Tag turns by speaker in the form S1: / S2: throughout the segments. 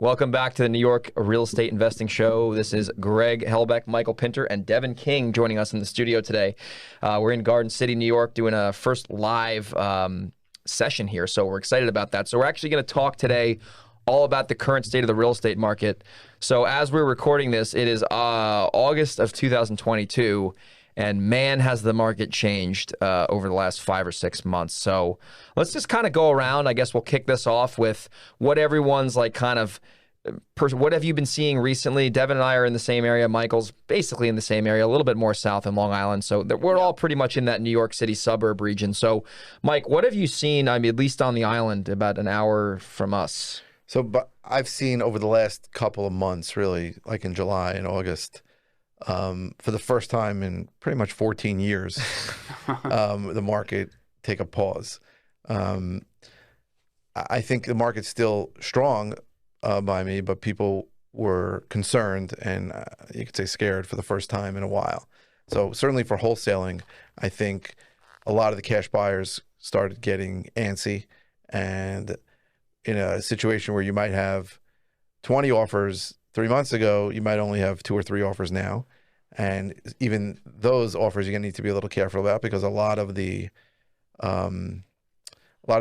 S1: Welcome back to the New York Real Estate Investing Show. This is Greg Helbeck, Michael Pinter, and Devon King joining us in the studio today. We're in Garden City, New York, doing a first live session here, so we're excited about that. So we're actually going to talk today all about the current state of the real estate market. So as we're recording this, it is August of 2022, and man, has the market changed over the last 5 or 6 months. So let's just kind of go around. I guess we'll kick this off with what everyone's like kind of, what have you been seeing recently? Devon and I are in the same area. Michael's basically in the same area, a little bit more south in Long Island. So we're all pretty much in that New York City suburb region. So Mike, what have you seen, I mean, at least on the island, about an hour from us?
S2: But I've seen over the last couple of months, really, like in July and August, for the first time in pretty much 14 years, the market take a pause. I think the market's still strong by me, but people were concerned and you could say scared for the first time in a while. So certainly for wholesaling, I think a lot of the cash buyers started getting antsy, and in a situation where you might have 20 offers 3 months ago, you might only have 2 or 3 offers now. And even those offers you're going to need to be a little careful about, because a lot of the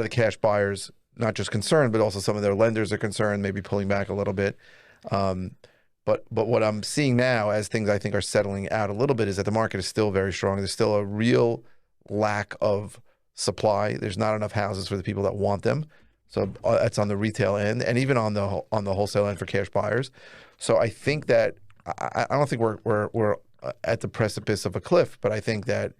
S2: cash buyers, not just concerned, but also some of their lenders are concerned, maybe pulling back a little bit. But what I'm seeing now, as things I think are settling out a little bit, is that the market is still very strong. There's still a real lack of supply. There's not enough houses for the people that want them. So that's on the retail end, and even on the wholesale end for cash buyers. So I think that I don't think we're at the precipice of a cliff, but I think that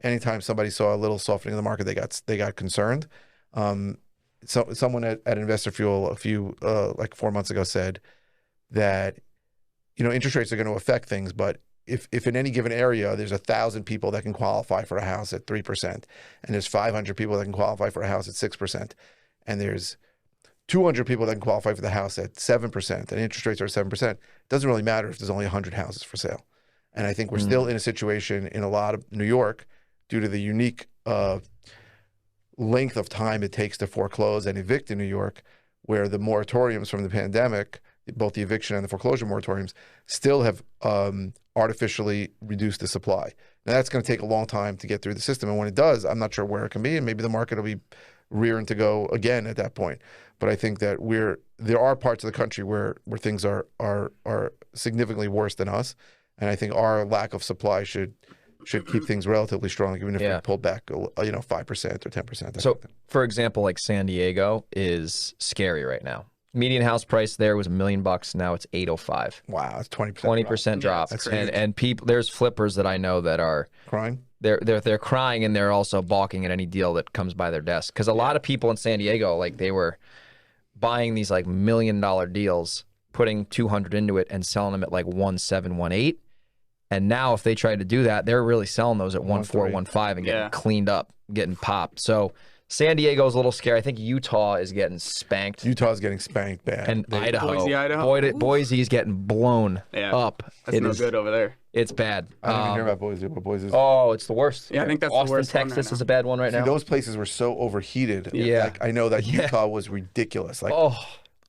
S2: anytime somebody saw a little softening of the market, they got concerned. So someone at Investor Fuel a few like 4 months ago said that, you know, interest rates are going to affect things, but if in any given area there's 1,000 people that can qualify for a house at 3%, and there's 500 people that can qualify for a house at 6%, and there's 200 people that can qualify for the house at 7%, and interest rates are 7%, it doesn't really matter if there's only 100 houses for sale. And I think we're still in a situation in a lot of New York, due to the unique length of time it takes to foreclose and evict in New York, where the moratoriums from the pandemic, both the eviction and the foreclosure moratoriums, still have artificially reduced the supply. Now that's going to take a long time to get through the system, and when it does, I'm not sure where it can be, and maybe the market will be rearing to go again at that point. But I think that there are parts of the country where things are significantly worse than us, and I think our lack of supply should keep things relatively strong, even if we pulled back, 5% or 10%.
S1: So, for example, like San Diego is scary right now. Median house price there was $1 million. Now it's $805.
S2: Wow, that's 20%.
S1: 20% drop.
S2: That's
S1: and people, there's flippers that I know that are
S2: crying.
S1: They're crying, and they're also balking at any deal that comes by their desk. Because a lot of people in San Diego, like, they were buying these like $1 million deals, putting 200 into it, and selling them at like 1.7, 1.8. And now if they try to do that, they're really selling those at 1.4, 1.5 and getting cleaned up, getting popped. So San Diego's a little scary. I think Utah is getting spanked.
S2: Utah's getting spanked bad.
S1: And Idaho.
S3: Boise, Idaho.
S1: Boise's getting blown up.
S3: That's no good over there.
S1: It's bad.
S2: I didn't even hear about Boise, but Boise's...
S1: Oh, it's the worst.
S3: Yeah, I think that's
S1: Austin,
S3: the worst
S1: Texas is a bad one right now.
S2: Those places were so overheated.
S1: Yeah.
S2: Like, I know that Utah was ridiculous. Like,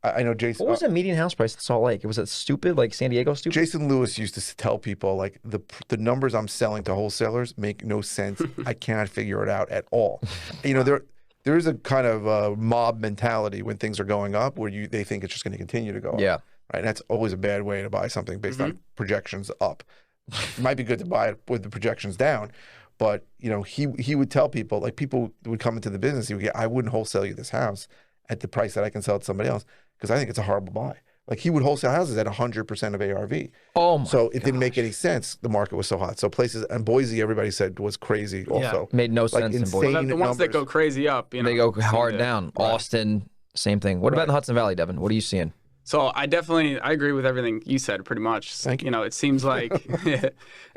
S2: I know Jason...
S1: What was the median house price in Salt Lake? Was it stupid, like San Diego stupid?
S2: Jason Lewis used to tell people, like, the numbers I'm selling to wholesalers make no sense. I cannot figure it out at all. You know, there is a kind of mob mentality when things are going up, where they think it's just going to continue to go up.
S1: Yeah.
S2: Right. And that's always a bad way to buy something based on projections up. It might be good to buy it with the projections down, but, you know, he would tell people, like, people would come into the business, he would I wouldn't wholesale you this house at the price that I can sell it to somebody else, because I think it's a horrible buy. Like, he would wholesale houses at 100% of ARV.
S1: Oh my
S2: So it didn't make any sense. The market was so hot. So places, and Boise, everybody said was crazy also.
S1: Made no sense in Boise.
S3: Well, the ones that go crazy up, you know,
S1: they go hard down.
S3: Right.
S1: Austin, same thing. What about in the Hudson Valley, Devon? What are you seeing?
S3: So I agree with everything you said pretty much.
S2: Thank you.
S3: You know, it seems like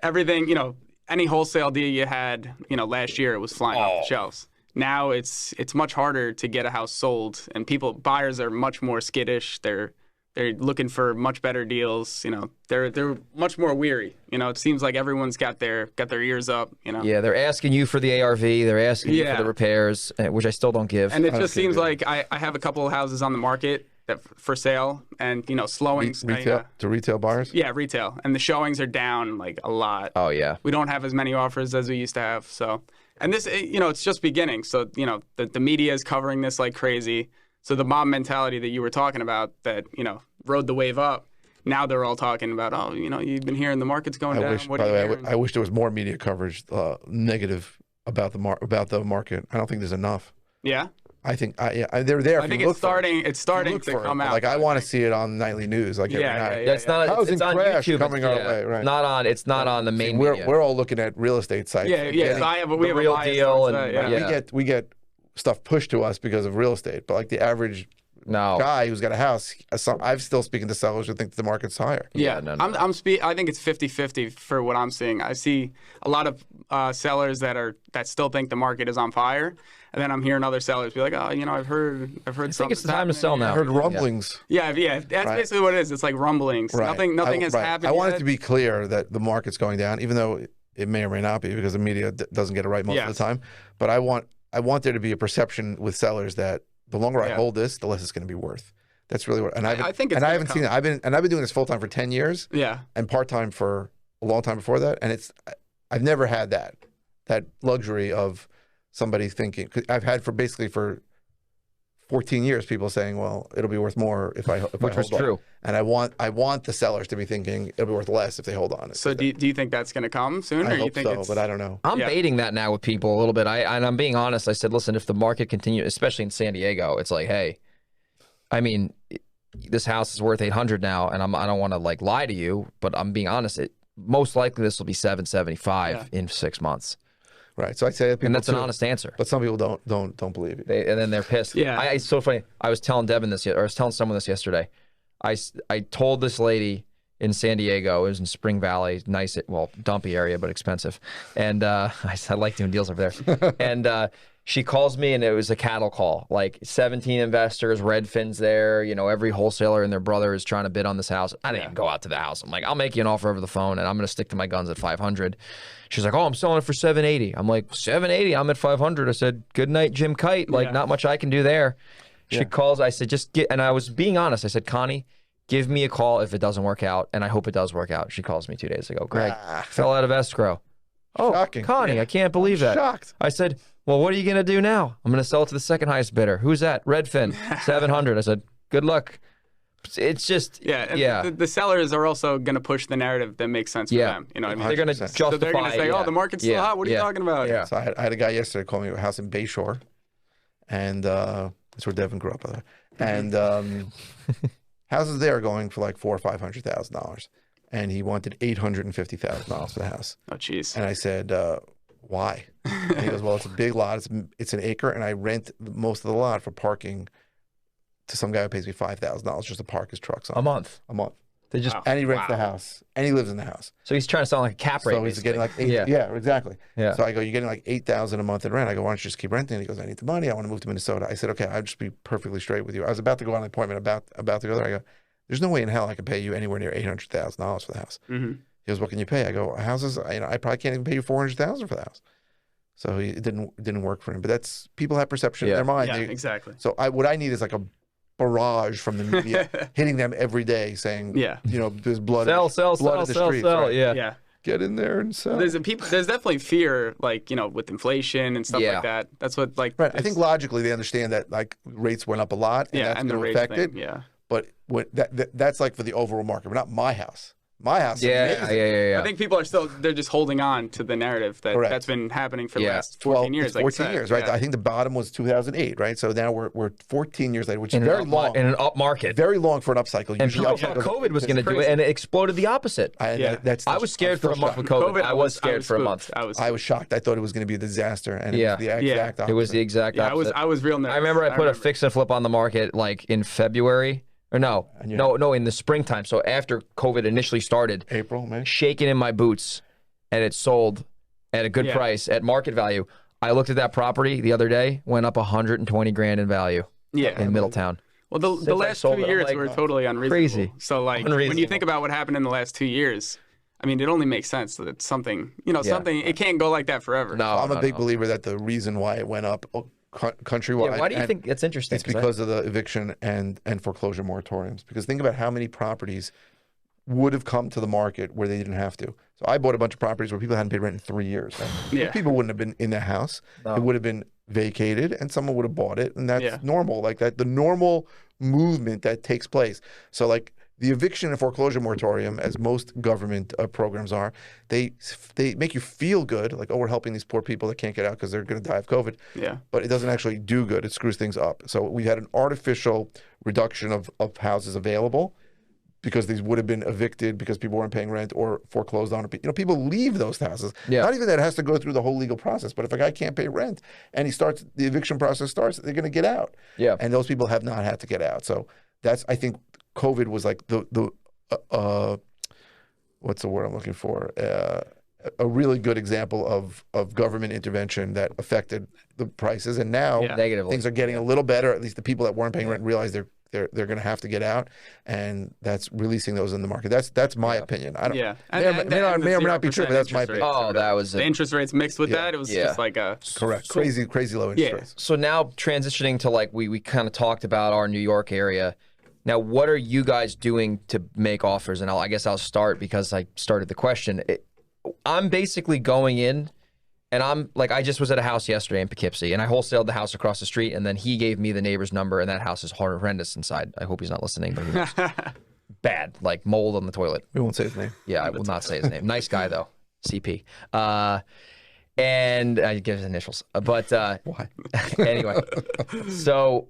S3: everything, you know, any wholesale deal you had, you know, last year, it was flying off the shelves. Now it's much harder to get a house sold, and buyers are much more skittish. They're looking for much better deals. You know, they're much more weary. You know, it seems like everyone's got their ears up. You know.
S1: Yeah, they're asking you for the ARV. They're asking you for the repairs, which I still don't give.
S3: And it just seems like I have a couple of houses on the market that for sale, and slowing
S2: Retail to retail buyers.
S3: Yeah, retail, and the showings are down like a lot.
S1: Oh yeah.
S3: We don't have as many offers as we used to have. So, and this, it's just beginning. So, the media is covering this like crazy. So the mob mentality that you were talking about that, rode the wave up, now they're all talking about, oh, you've been hearing the market's going down.
S2: By the way, I wish there was more media coverage, negative about the market. I don't think there's enough.
S3: Yeah.
S2: I think they're there.
S3: I think it's starting to come out.
S2: Like I want to see it on nightly news. Like every night.
S1: It's not.
S2: Housing
S1: it's on
S2: crash
S1: YouTube.
S2: coming our way. Right.
S1: Not on. It's not on the main.
S2: We're all looking at real estate sites.
S3: Yeah. So we have
S1: real
S3: a bias
S1: deal,
S3: towards
S1: and
S3: that,
S2: we get stuff pushed to us because of real estate. But like the average guy who's got a house, I'm still speaking to sellers who think the market's higher.
S3: Yeah.
S1: No.
S3: I think it's 50-50 for what I'm seeing. I see a lot of sellers that still think the market is on fire. And then I'm hearing other sellers be like, oh, I've heard
S1: I think it's the time to sell now.
S2: I heard rumblings.
S3: Yeah. That's basically what it is. It's like rumblings.
S2: Right.
S3: Nothing has happened
S2: I want
S3: yet.
S2: it to be clear that the market's going down, even though it may or may not be because the media doesn't get it right most of the time. But I want there to be a perception with sellers that the longer I hold this, the less it's going to be worth. That's really what. And I think I haven't seen it. I've been doing this full time for 10 years.
S3: Yeah.
S2: And part time for a long time before that. And I've never had that luxury of somebody thinking. I've had for 14 years people saying, well, it'll be worth more if I
S1: Which was
S2: hold
S1: true.
S2: on. And I want the sellers to be thinking it'll be worth less if they hold on.
S3: So do you think that's going to come soon?
S2: I
S3: or you
S2: hope
S3: think
S2: so, but I don't know.
S1: I'm baiting that now with people a little bit. And I'm being honest. I said, listen, if the market continues, especially in San Diego, it's like, hey, I mean, this house is worth 800 now, and I don't want to like lie to you, but I'm being honest. Most likely this will be 775 in 6 months.
S2: Right. So I say that,
S1: and that's an honest answer.
S2: But some people don't believe you.
S1: And then they're pissed.
S3: Yeah.
S1: It's so funny. I was telling Devon this, or I was telling someone this yesterday. I told this lady in San Diego, it was in Spring Valley, nice, dumpy area, but expensive. And I like doing deals over there. And she calls me, and it was a cattle call. Like 17 investors, Redfin's there. Every wholesaler and their brother is trying to bid on this house. I didn't even go out to the house. I'm like, I'll make you an offer over the phone, and I'm going to stick to my guns at 500. She's like, oh, I'm selling it for 780. I'm like, 780? I'm at 500. I said, good night, Jim Kite. Like, not much I can do there. She calls. I said, and I was being honest. I said, Connie, give me a call if it doesn't work out, and I hope it does work out. She calls me 2 days ago. Greg, fell out of escrow. Oh,
S2: shocking.
S1: Connie, I can't believe that.
S2: Shocked.
S1: I said, well, what are you going to do now? I'm going to sell it to the second highest bidder. Who's that? Redfin, 700. I said, good luck. It's just,
S3: The sellers are also going to push the narrative that makes sense for them. You know what I mean?
S1: They're going to justify.
S3: So they're going to say, oh, the market's still hot. What are you talking about?
S1: Yeah.
S2: So I had a guy yesterday call me a house in Bayshore, and that's where Devon grew up. By the way. And houses there are going for like $400,000 or $500,000, and he wanted $850,000 for the house.
S3: Oh, jeez.
S2: And I said, why? And he goes, well, it's a big lot. It's an acre, and I rent most of the lot for parking to some guy who pays me $5,000 just to park his trucks on.
S1: A month.
S2: They just and he rents the house, and he lives in the house.
S1: So he's trying to sound like a cap rate.
S2: So he's
S1: basically.
S2: getting like exactly.
S1: Yeah.
S2: So I go, you're getting like $8,000 a month in rent. I go, why don't you just keep renting? And he goes, I need the money. I want to move to Minnesota. I said, okay, I'll just be perfectly straight with you. I was about to go on an appointment about to go there. I go, there's no way in hell I can pay you anywhere near $800,000 for the house.
S3: Mm-hmm.
S2: He goes, what can you pay? I go, houses. I probably can't even pay you $400,000 for the house. So it didn't work for him. But that's people have perception in their mind.
S3: Yeah, exactly.
S2: So what I need is like a barrage from the media hitting them every day saying, there's blood in the streets. Right?
S3: Yeah.
S2: Get in there and sell.
S3: There's definitely fear, like, with inflation and stuff like that. That's what, like,
S2: right. I think logically they understand that like rates went up a lot and that's going to affect it.
S3: Yeah.
S2: But that's like for the overall market, but not my house. My house.
S1: Yeah.
S3: I think people are they're just holding on to the narrative that's been happening for the last 14 years.
S2: 14 years, right?
S3: Yeah.
S2: I think the bottom was 2008, right? So now we're 14 years later, which is very long.
S1: In an up market.
S2: Very long for an upcycle.
S1: And people thought COVID was going to do it, and it exploded the opposite.
S2: I
S1: was scared for a month with COVID. I was scared for a month.
S2: I was shocked. I thought it was going to be a disaster, and it was the exact opposite.
S1: It was the exact opposite.
S3: I was real nervous.
S1: I remember I put a fix and flip on the market like in February. Or no, in the springtime. So after COVID initially started,
S2: April, May,
S1: shaking in my boots, and it sold at a good price at market value. I looked at that property the other day, went up 120 grand in value. Yeah, in Middletown.
S3: Well, the last 2 years were totally unreasonable. Crazy. So like when you think about what happened in the last 2 years, I mean, it only makes sense that something, it can't go like that forever.
S2: No, I'm a big believer that the reason why it went up countrywide.
S1: Yeah, why do you think it's interesting?
S2: It's because of the eviction and foreclosure moratoriums. Because think about how many properties would have come to the market where they didn't have to. So I bought a bunch of properties where people hadn't paid rent in 3 years.
S3: Yeah.
S2: People wouldn't have been in their house.
S1: No.
S2: It would have been vacated and someone would have bought it. And that's normal. Like that, the normal movement that takes place. So like the eviction and foreclosure moratorium, as most government programs are, they make you feel good. Like, oh, we're helping these poor people that can't get out because they're going to die of COVID.
S3: Yeah.
S2: But it doesn't actually do good. It screws things up. So we had an artificial reduction of houses available, because these would have been evicted because people weren't paying rent or foreclosed on. People leave those houses.
S1: Yeah.
S2: Not even that it has to go through the whole legal process, but if a guy can't pay rent and the eviction process starts, they're going to get out.
S1: Yeah.
S2: And those people have not had to get out. So that's, I think COVID was like the what's the word I'm looking for? A really good example of government intervention that affected the prices. And now
S1: negatively,
S2: things are getting a little better. At least the people that weren't paying rent realize they're going to have to get out, and that's releasing those in the market. That's my opinion. I don't.
S3: Yeah.
S2: May or not be true, but that's my opinion.
S1: Oh, that was
S3: the interest rates mixed with that. It was just like a
S2: correct, crazy low interest rates.
S1: So now transitioning to like we kind of talked about our New York area. Now, what are you guys doing to make offers? And I guess I'll start because I started the question. I'm basically going in, and I'm like, I just was at a house yesterday in Poughkeepsie, and I wholesaled the house across the street, and then he gave me the neighbor's number, and that house is horrendous inside. I hope he's not listening, but he knows. Bad, like mold on the toilet.
S2: We won't say his name.
S1: Yeah, I will not say his name. Nice guy though, CP. And I give his initials. But
S2: why?
S1: Anyway, so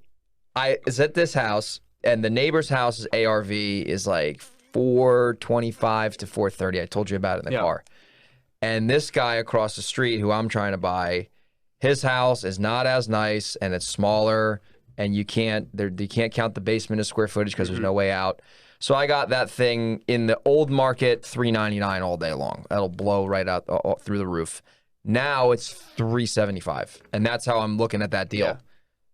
S1: I was at this house, and the neighbor's house's ARV is like 425 to 430. I told you about it in the car. And this guy across the street who I'm trying to buy, his house is not as nice, and it's smaller, and you can't count the basement as square footage because there's no way out. So I got that thing in the old market, $399 all day long. That'll blow right out through the roof. Now it's $375, and that's how I'm looking at that deal. Yeah.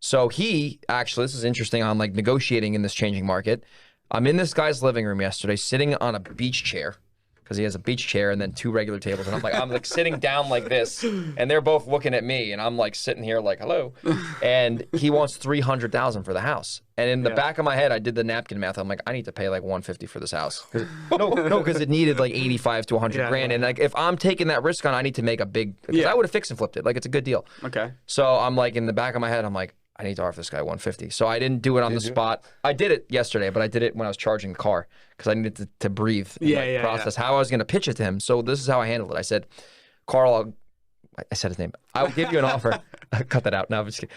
S1: So he actually, this is interesting on like negotiating in this changing market. I'm in this guy's living room yesterday, sitting on a beach chair, because he has a beach chair and then 2 regular tables. And I'm like sitting down like this, and they're both looking at me, and I'm like sitting here like, hello. And he wants $300,000 for the house. And in the back of my head, I did the napkin math. I'm like, I need to pay like $150 for this house. Because it needed like 85 to 100 grand. And like, if I'm taking that risk on, I need to make a big, because I would have fixed and flipped it. Like, it's a good deal.
S3: Okay.
S1: So I'm like, in the back of my head, I'm like, I need to offer this guy $150. So I didn't do it on the spot. I did it yesterday, but I did it when I was charging the car because I needed to breathe and process how I was going to pitch it to him. So this is how I handled it. I said, Carl, I said his name. I'll give you an offer. Cut that out. No, I'm just kidding.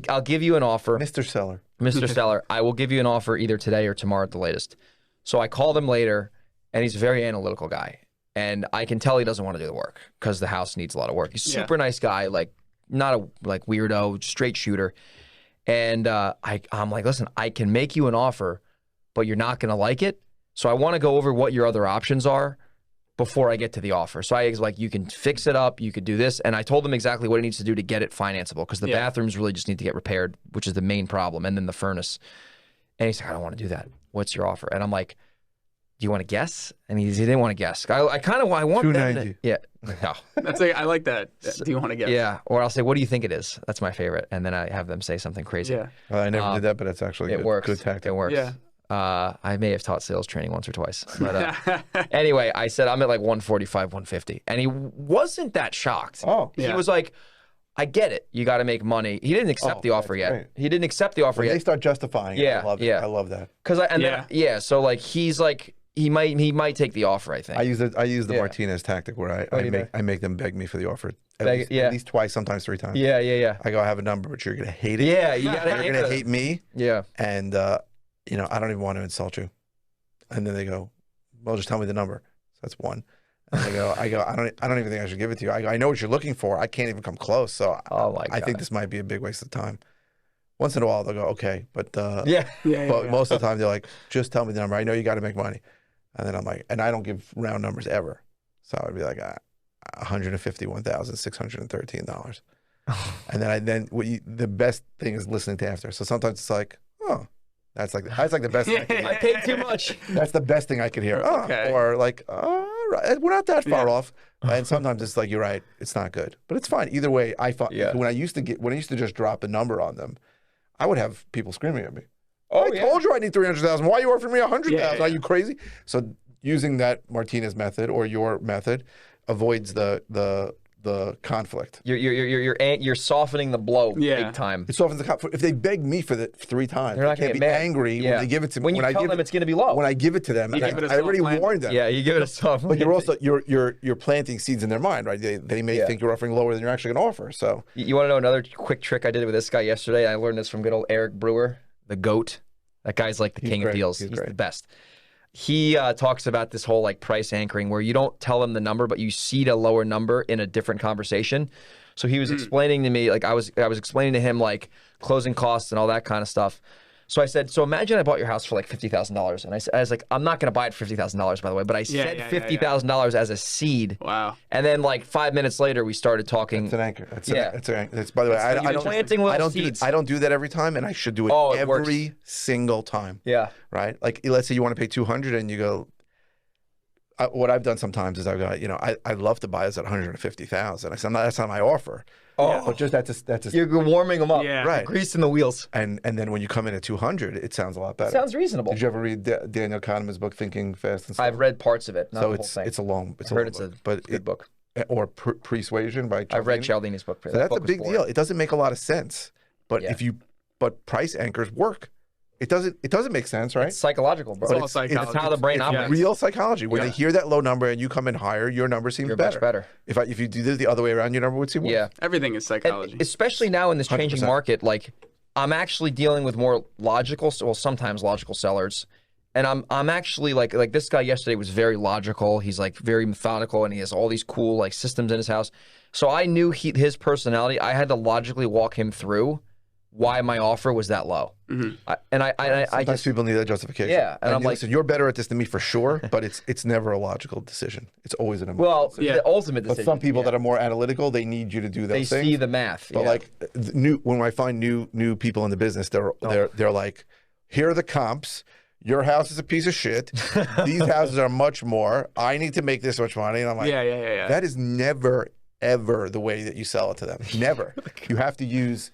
S1: I'll give you an offer.
S2: Mr. Seller.
S1: Mr. Seller, I will give you an offer either today or tomorrow at the latest. So I called him later, and he's a very analytical guy. And I can tell he doesn't want to do the work because the house needs a lot of work. He's a super nice guy, like not a like weirdo, straight shooter. And I'm like, listen, I can make you an offer, but you're not going to like it. So I want to go over what your other options are before I get to the offer. So I was like, you can fix it up, you could do this. And I told him exactly what he needs to do to get it financeable, because the bathrooms really just need to get repaired, which is the main problem, and then the furnace. And he's like, I don't want to do that. What's your offer? And I'm like, do you want to guess? And he didn't want to guess. I want
S2: $290.
S1: Yeah. No.
S3: I like that. Do you want to guess?
S1: Yeah. Or I'll say, what do you think it is? That's my favorite. And then I have them say something crazy.
S3: Yeah.
S2: I never did that, but it's actually
S1: it
S2: good.
S1: Works.
S2: Good tactic.
S1: It works.
S3: Yeah.
S1: I may have taught sales training once or twice. But anyway, I said, I'm at like 145, 150. And he wasn't that shocked.
S2: Oh.
S1: He was like, I get it. You got to make money. He didn't accept the offer yet.
S2: Great.
S1: He didn't accept the offer
S2: When
S1: yet.
S2: they start justifying it, I love it. I love that.
S1: So like, he's like, he might take the offer, I think.
S2: I use the Martinez tactic where I make them beg me for the offer at least twice, sometimes 3 times.
S1: Yeah.
S2: I go, I have a number, but you're gonna hate it.
S1: Yeah, you gotta
S2: you're gonna hate me.
S1: Yeah.
S2: And I don't even want to insult you. And then they go, well, just tell me the number. So that's 1. And I go, I don't even think I should give it to you. I know what you're looking for. I can't even come close. So I think this might be a big waste of time. Once in a while they'll go, okay, but but most of the time they're like, just tell me the number. I know you got to make money. And then I'm like, and I don't give round numbers ever. So I'd be like, $151,613. And then the best thing is listening to after. So sometimes it's like, oh, that's like the best thing I can hear.
S1: I paid too much.
S2: That's the best thing I could hear. Oh,
S3: Okay.
S2: Or like, all we're not that far off. And sometimes it's like, you're right, it's not good, but it's fine. Either way, I find when I used to just drop a number on them, I would have people screaming at me. I told you I need 300,000. Why are you offering me 100,000? Are you crazy? So using that Martinez method or your method avoids the conflict.
S1: You're softening the blow big time.
S2: It softens the conflict. If they beg me for the 3 times,
S1: they're not
S2: going to be angry when they give it to me.
S1: When you tell them it's going to be low.
S2: When I give it to them, I already warned them.
S1: Yeah, you give it a soft.
S2: But you're also you're planting seeds in their mind, right? They may think you're offering lower than you're actually going to offer. So
S1: you want to know another quick trick I did with this guy yesterday? I learned this from good old Eric Brewer, the GOAT. That guy's like the king of deals. He's the best. He talks about this whole like price anchoring where you don't tell them the number, but you seed a lower number in a different conversation. So he was explaining to me, like I was explaining to him like closing costs and all that kind of stuff. So I said, so imagine I bought your house for like $50,000. And I was like, I'm not going to buy it for $50,000, by the way, but I said $50,000 as a seed.
S3: Wow.
S1: And then like 5 minutes later, we started talking.
S2: That's an anchor. That's an anchor. That's, by the way, I don't do that every time, and I should do it every single time.
S1: Yeah.
S2: Right? Like, let's say you want to pay $200 and you go, what I've done sometimes is I've got, I'd love to buy this at $150,000. I said, that's not my offer. But just that's just
S1: you're warming them up,
S2: right?
S1: Greasing the wheels,
S2: and then when you come in at 200, it sounds a lot better.
S1: Sounds reasonable.
S2: Did you ever read Daniel Kahneman's book Thinking Fast and Slow?
S1: I've read parts of it. Not
S2: so
S1: the whole thing.
S2: It's a long.
S1: I heard it's a good book.
S2: Or Persuasion by Cialdini.
S1: I've read Cialdini's book.
S2: So that's a big deal. It doesn't make a lot of sense, but but price anchors work. It doesn't make sense, right?
S1: It's psychological, bro.
S3: It's all psychology.
S1: It's how the brain operates.
S2: Real psychology. When they hear that low number and you come in higher, your number seems better.
S1: Much better.
S2: If you do this the other way around, your number would seem worse.
S1: Yeah.
S3: Everything is psychology.
S1: And especially now in this changing
S2: 100%.
S1: market, like I'm actually dealing with more logical, sometimes logical sellers. And I'm actually like this guy yesterday was very logical. He's like very methodical and he has all these cool like systems in his house. So I knew his personality. I had to logically walk him through why my offer was that low.
S2: Mm-hmm.
S1: I just
S2: people need that justification.
S1: Yeah, and I'm like,
S2: listen, you're better at this than me for sure, but it's never a logical decision. It's always an
S1: emotional decision. The ultimate decision.
S2: But some people that are more analytical, they need you to do those things.
S1: They see the math.
S2: But like when I find new people in the business, they're like, here are the comps. Your house is a piece of shit. These houses are much more. I need to make this much money. And I'm like, that is never ever the way that you sell it to them. Never. You have to use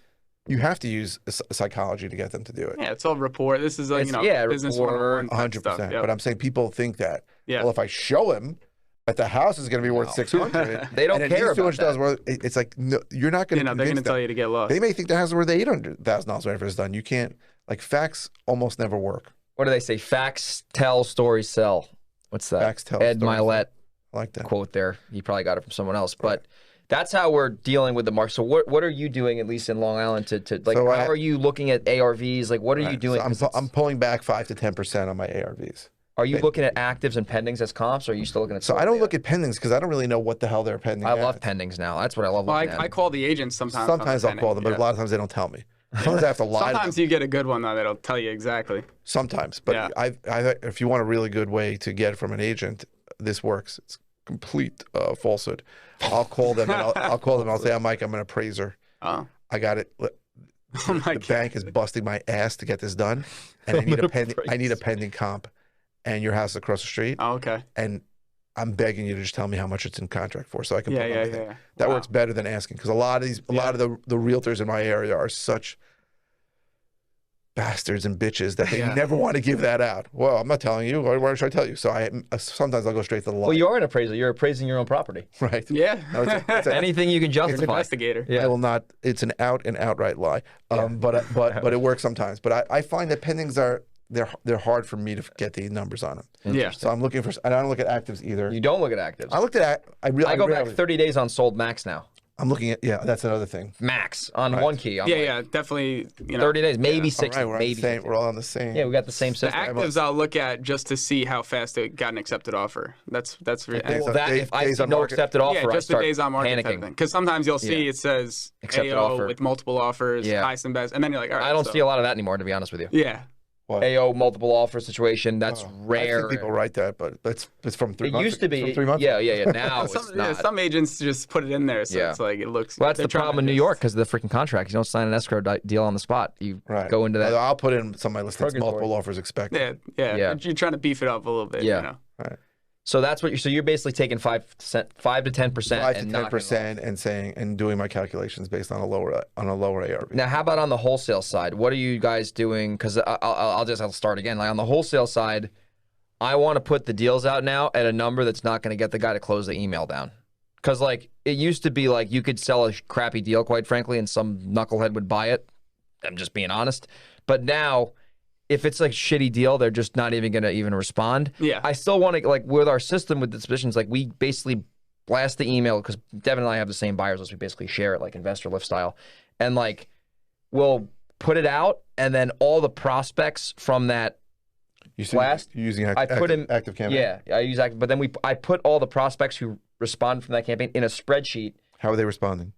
S2: psychology to get them to do it.
S3: Yeah, it's all rapport. This is like, business
S2: rapport, 100%. But I'm saying people think that, well, if I show him that the house is going to be worth 600,
S1: they don't care about that.
S2: Worth, it's like, no, you're not going to
S3: they're going to tell you to get lost.
S2: They may think the house is worth $800,000 whenever it's done. You can't, like, facts almost never work.
S1: What do they say? Facts tell, stories sell. What's that?
S2: Facts tell,
S1: Ed Milet
S2: I like that
S1: quote there. He probably got it from someone else, but that's how we're dealing with the market. So what are you doing, at least in Long Island, to like? So how are you looking at ARVs? Like, what are you doing?
S2: So I'm pulling back 5 to 10% on my ARVs.
S1: Are you looking at actives and pendings as comps, or are you still looking at?
S2: So I don't look at pendings because I don't really know what the hell they're pending.
S1: I love pendings now. That's what I love.
S3: Well, I call the agents sometimes.
S2: Sometimes I'll call them, but a lot of times they don't tell me. Sometimes I have to lie.
S3: Sometimes you get a good one though that'll tell you exactly.
S2: Sometimes, but if you want a really good way to get from an agent, this works. It's complete falsehood. I'll call them and I'll say, Mike, I'm an appraiser.
S3: Oh.
S2: I got it. The bank is busting my ass to get this done, and I need a pending comp, and your house is across the street.
S3: Oh, okay.
S2: And I'm begging you to just tell me how much it's in contract for, so I can put everything. That works better than asking, because a lot of the realtors in my area are such bastards and bitches that they never want to give that out. Well, I'm not telling you. Why should I tell you? So sometimes I'll go straight to the line.
S1: Well, you are an appraiser. You're appraising your own property.
S2: Right.
S3: Yeah.
S2: No, it's
S1: anything you can justify.
S3: You're an investigator.
S2: Yeah. I will not. It's an out and outright lie. But it works sometimes. But I find that pendings are they're hard for me to get the numbers on them.
S3: Yeah.
S2: So I'm looking for. I don't look at actives either.
S1: You don't look at actives.
S2: I looked at. I go
S1: back 30 days on sold max now.
S2: I'm looking at, that's another thing.
S1: Max on one key.
S3: Definitely.
S1: 30 days, maybe 60,
S2: right,
S1: maybe.
S2: We're all on the same.
S1: Yeah, we got the same system.
S3: The actives I'll look at just to see how fast it got an accepted offer. That's really.
S1: If I see no accepted offer,
S3: just
S1: I start
S3: the days on market
S1: panicking.
S3: Because sometimes you'll see it says
S1: accepted
S3: AO
S1: offer
S3: with multiple offers, highest and best, and then you're like, all right.
S1: I don't see a lot of that anymore, to be honest with you.
S3: Yeah.
S2: What?
S1: AO multiple offer situation, that's rare.
S2: I think people write that, but it's from 3 months.
S1: It used to be.
S2: 3 months.
S1: Yeah. Now it's not.
S3: Some agents just put it in there, so it's like it looks.
S1: Well, that's the problem in New York because of the freaking contract. You don't sign an escrow deal on the spot. You go into that.
S2: I'll put in some of my listings. Multiple offers expected.
S3: Yeah. You're trying to beef it up a little bit.
S1: Yeah.
S3: You know?
S2: Right.
S1: So that's what you're basically taking 5 to 10%,
S2: 5 to
S1: and
S2: 10% and saying and doing my calculations based on a lower ARV.
S1: Now, how about on the wholesale side? What are you guys doing? Because I'll start again. Like on the wholesale side, I want to put the deals out now at a number that's not going to get the guy to close the email down. Because like it used to be like you could sell a crappy deal, quite frankly, and some knucklehead would buy it. I'm just being honest. But now, if it's like a shitty deal, they're just not even going to even respond.
S3: Yeah.
S1: I still want to, like, with our system with dispositions, like, we basically blast the email, because Devon and I have the same buyers list. We basically share it, like, investor lift style. And, like, we'll put it out, and then all the prospects from that blast,
S2: you're using active campaign?
S1: Yeah, I use active. But then I put all the prospects who respond from that campaign in a spreadsheet.
S2: How are they responding?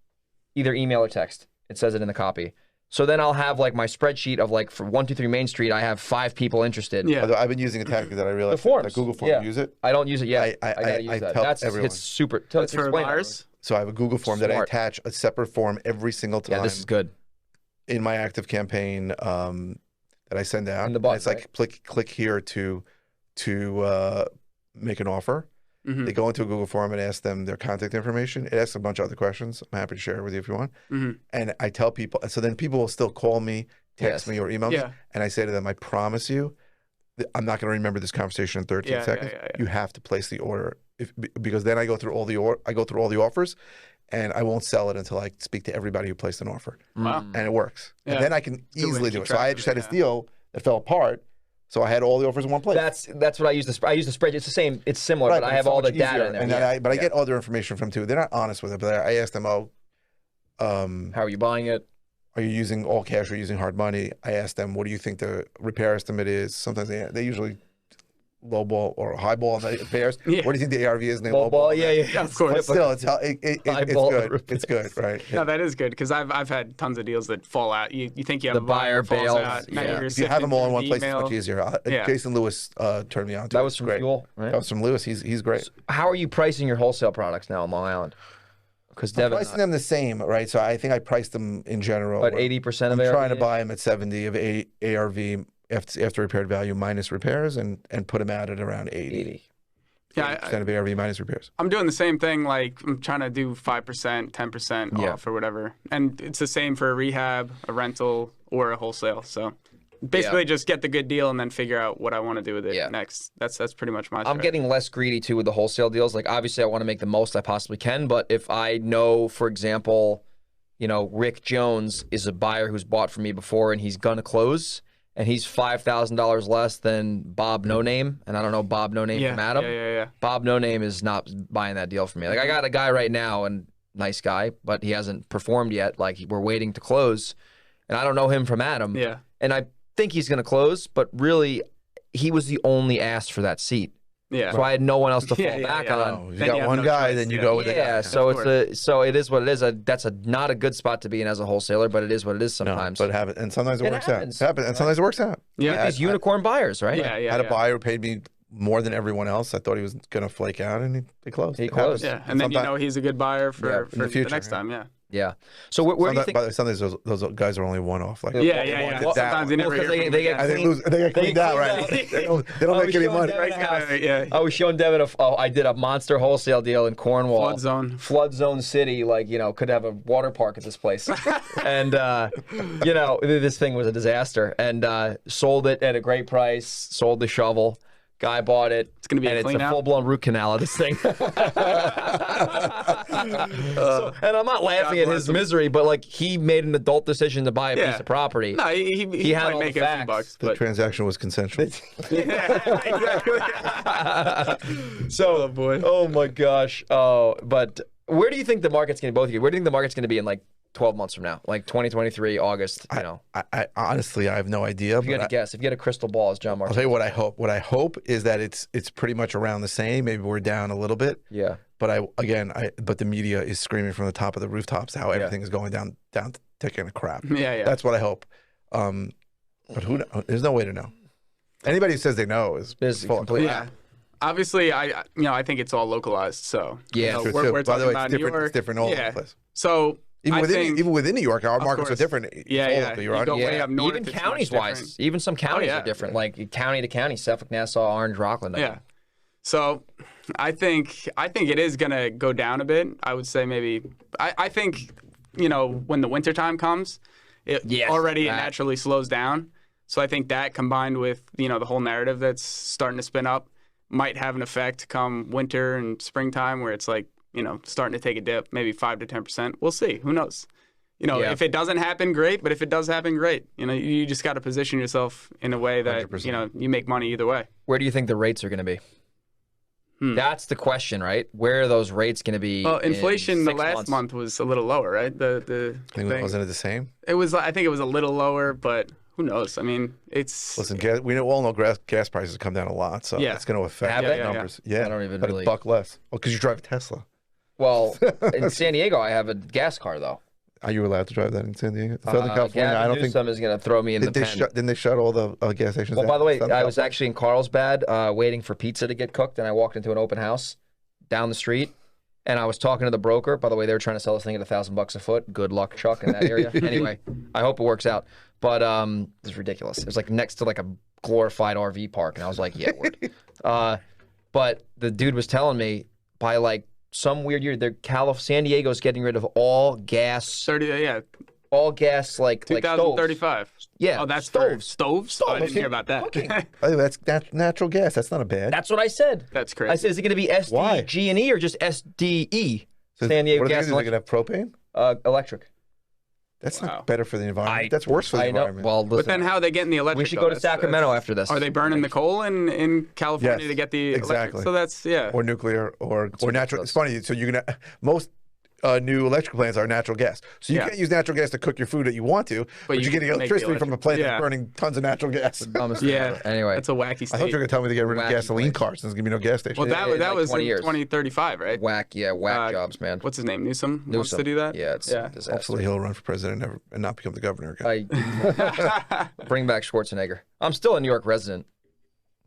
S1: Either email or text. It says it in the copy. So then I'll have like my spreadsheet of like for 123 Main Street, I have 5 people interested.
S3: Yeah.
S2: Although I've been using a tactic that I realized.
S1: The forms.
S2: That Google form.
S1: Yeah.
S2: You use it?
S1: I don't use it yet. I gotta use that.
S2: Tell everyone.
S1: It's super.
S3: That's for buyers.
S2: So I have a Google form that I attach a separate form every single time.
S1: Yeah, this is good.
S2: In my active campaign that I send out.
S1: In the button,
S2: it's like click here to make an offer.
S3: Mm-hmm.
S2: They go into a Google form and ask them their contact information. It asks a bunch of other questions. I'm happy to share it with you if you want.
S3: Mm-hmm.
S2: And I tell people, so then people will still call me, text me, or email me. And I say to them, I promise you, I'm not going to remember this conversation in 13 seconds. You have to place the order because then I go through all the offers, and I won't sell it until I speak to everybody who placed an offer.
S3: Wow.
S2: And it works.
S3: Yeah.
S2: And then I can easily do it. So I just had this deal that fell apart. So I had all the offers in one place.
S1: That's what I use. I use the spreadsheet. It's the same. It's similar,
S2: Right,
S1: but I have all the data in there.
S2: And then I get other information from too. They're not honest with it, but I ask them,
S1: how are you buying it?
S2: Are you using all cash or using hard money? I ask them, what do you think the repair estimate is? Sometimes they usually lowball or highball on the repairs. What do you think the ARV is? And they
S1: lowball. Yeah,
S3: of course.
S2: But still, it's good. It's good, right? Yeah.
S3: No, that is good because I've had tons of deals that fall out. You think you have
S1: the buyer bails.
S3: Out,
S2: if you have them all in one place, it's much easier. Jason Lewis turned me on to it.
S1: That was from Fuel, right?
S2: That was from Lewis. He's great.
S1: So how are you pricing your wholesale products now on Long Island? Because Devon,
S2: pricing them the same, right? So I think I priced them in general.
S1: But 80% of
S2: ARV. I'm trying to buy them at 70 of ARV after repaired value minus repairs, and put them out at around 80. Yeah, 80% of ARV minus repairs.
S3: I'm doing the same thing. Like I'm trying to do 5%, 10% off or whatever, and it's the same for a rehab, a rental, or a wholesale. So basically, just get the good deal and then figure out what I want to do with it next. That's pretty much my.
S1: I'm getting less greedy too with the wholesale deals. Like obviously, I want to make the most I possibly can, but if I know, for example, Rick Jones is a buyer who's bought from me before and he's gonna close, and he's $5,000 less than Bob No Name, and I don't know Bob No Name from Adam.
S3: Yeah.
S1: Bob No Name is not buying that deal for me. Like I got a guy right now, and nice guy, but he hasn't performed yet. Like we're waiting to close, and I don't know him from Adam.
S3: Yeah.
S1: And I think he's going to close, but really, he was the only ass for that seat.
S3: Yeah.
S1: So I had no one else to fall back on.
S2: Oh, you got one guy, then you go with it.
S1: Yeah. So it is what it is. That's not a good spot to be in as a wholesaler, but it is what it is sometimes.
S2: No, but have it, and sometimes it works out. It happens, and sometimes it works out.
S1: Yeah. These unicorn buyers, right?
S3: Yeah.
S2: I had a buyer who paid me more than everyone else. I thought he was going to flake out, and they closed.
S1: He closed.
S3: Yeah. And then he's a good buyer for
S2: the future,
S3: the next time. Yeah.
S1: Yeah. So where do you think?
S2: By the way, sometimes those guys are only one-off. Like
S3: Yeah. Sometimes they never.
S1: They get
S2: cleaned out, right? They don't make any money.
S1: I was showing Devon I did a monster wholesale deal in Cornwall. Flood zone city. Like could have a water park at this place, and this thing was a disaster. And sold it at a great price. Sold the shovel. Guy bought it.
S3: It's going to be a clean out.
S1: It's a full-blown root canal of this thing. And I'm not laughing at his misery, but like he made an adult decision to buy a piece of property.
S3: No, he had all make the facts. A few bucks.
S2: The transaction was consensual.
S3: Exactly.
S1: So, boy. Oh my gosh. Oh, but where do you think the market's going to both of you? Where do you think the market's going to be in like 12 months from now, like 2023, August,
S2: I honestly, I have no idea.
S1: If you had to guess, if you had a crystal ball, as John Mark.
S2: I'll tell you what I hope. What I hope is that it's pretty much around the same. Maybe we're down a little bit.
S1: Yeah.
S2: But but the media is screaming from the top of the rooftops how everything is going down, taking a crap.
S3: Yeah.
S2: That's what I hope. But who knows? There's no way to know. Anybody who says they know is full of crap.
S3: Yeah. Obviously, I think it's all localized. So
S1: yeah,
S3: we're
S2: by the way,
S3: about
S2: it's different.
S3: New York.
S2: It's different all over the place.
S3: So.
S2: Even within New York, our markets are different.
S3: Yeah. You go way up north,
S1: even counties wise, even some counties are different. Like county to county, Suffolk, Nassau, Orange, Rockland.
S3: Yeah. So I think it is gonna go down a bit. I would say maybe. I think when the wintertime comes, it already naturally slows down. So I think that combined with the whole narrative that's starting to spin up might have an effect come winter and springtime where it's like starting to take a dip, maybe 5 to 10%. We'll see. Who knows? If it doesn't happen, great. But if it does happen, great. You just got to position yourself in a way that
S2: 100%.
S3: You make money either way.
S1: Where do you think the rates are going to be? That's the question, right? Where are those rates going to be?
S3: Well, inflation
S1: in
S3: the
S1: 6
S3: last
S1: months?
S3: month was a little lower, right? The thing.
S2: Wasn't it the same?
S3: It was. I think it was a little lower, but who knows? I mean, it's.
S2: Listen, we all know gas prices come down a lot, so it's going to affect the numbers. Yeah,
S1: I don't even
S2: but
S1: really.
S2: a buck less. Well, because you drive a Tesla.
S1: Well, in San Diego, I have a gas car though.
S2: Are you allowed to drive that in San Diego? Southern California, I don't think.
S1: Newsom is going to throw me in the pen.
S2: Didn't they shut all the gas stations?
S1: Well,
S2: down
S1: by the way,
S2: Southern
S1: I was
S2: California?
S1: actually in Carlsbad waiting for pizza to get cooked, and I walked into an open house down the street, and I was talking to the broker. By the way, they were trying to sell this thing at $1,000 a foot. Good luck, Chuck, in that area. Anyway, I hope it works out. But it's ridiculous. It was like next to like a glorified RV park, and I was like, yeah, word. But the dude was telling me by like some weird year, San Diego's getting rid of all gas. All gas like
S3: 2035.
S1: Yeah.
S3: Oh, that's
S1: stoves.
S3: Stoves? Oh, I didn't hear about that.
S2: I think that's natural gas. That's not a bad.
S1: That's what I said.
S3: That's crazy.
S1: I said, is it going to be SDG&E or just SDE? San Diego
S2: what are
S1: Gas
S2: they going to have propane?
S1: Electric.
S2: That's not better for the environment. That's worse for the environment.
S1: Well, listen,
S3: but then how are they getting the electric?
S1: we should go to Sacramento after this.
S3: Are they burning the coal in California to get the
S2: exactly.
S3: electric? So that's
S2: or nuclear or natural. It's funny. So you're gonna most new electric plants are natural gas. So you can't use natural gas to cook your food that you want to, but you're getting electricity from a plant that's burning tons of natural gas.
S1: Anyway,
S3: that's a wacky state.
S2: I thought you were gonna tell me to get rid of gasoline cars. There's gonna be no gas station.
S3: Well, that
S1: like
S3: was
S1: 20
S3: in
S1: years.
S3: 2035, right?
S1: Whack jobs, man.
S3: What's his name? Newsom wants to do that.
S1: Yeah, it's a disaster.
S2: Hopefully he'll run for president and not become the governor again.
S1: Bring back Schwarzenegger. I'm still a New York resident.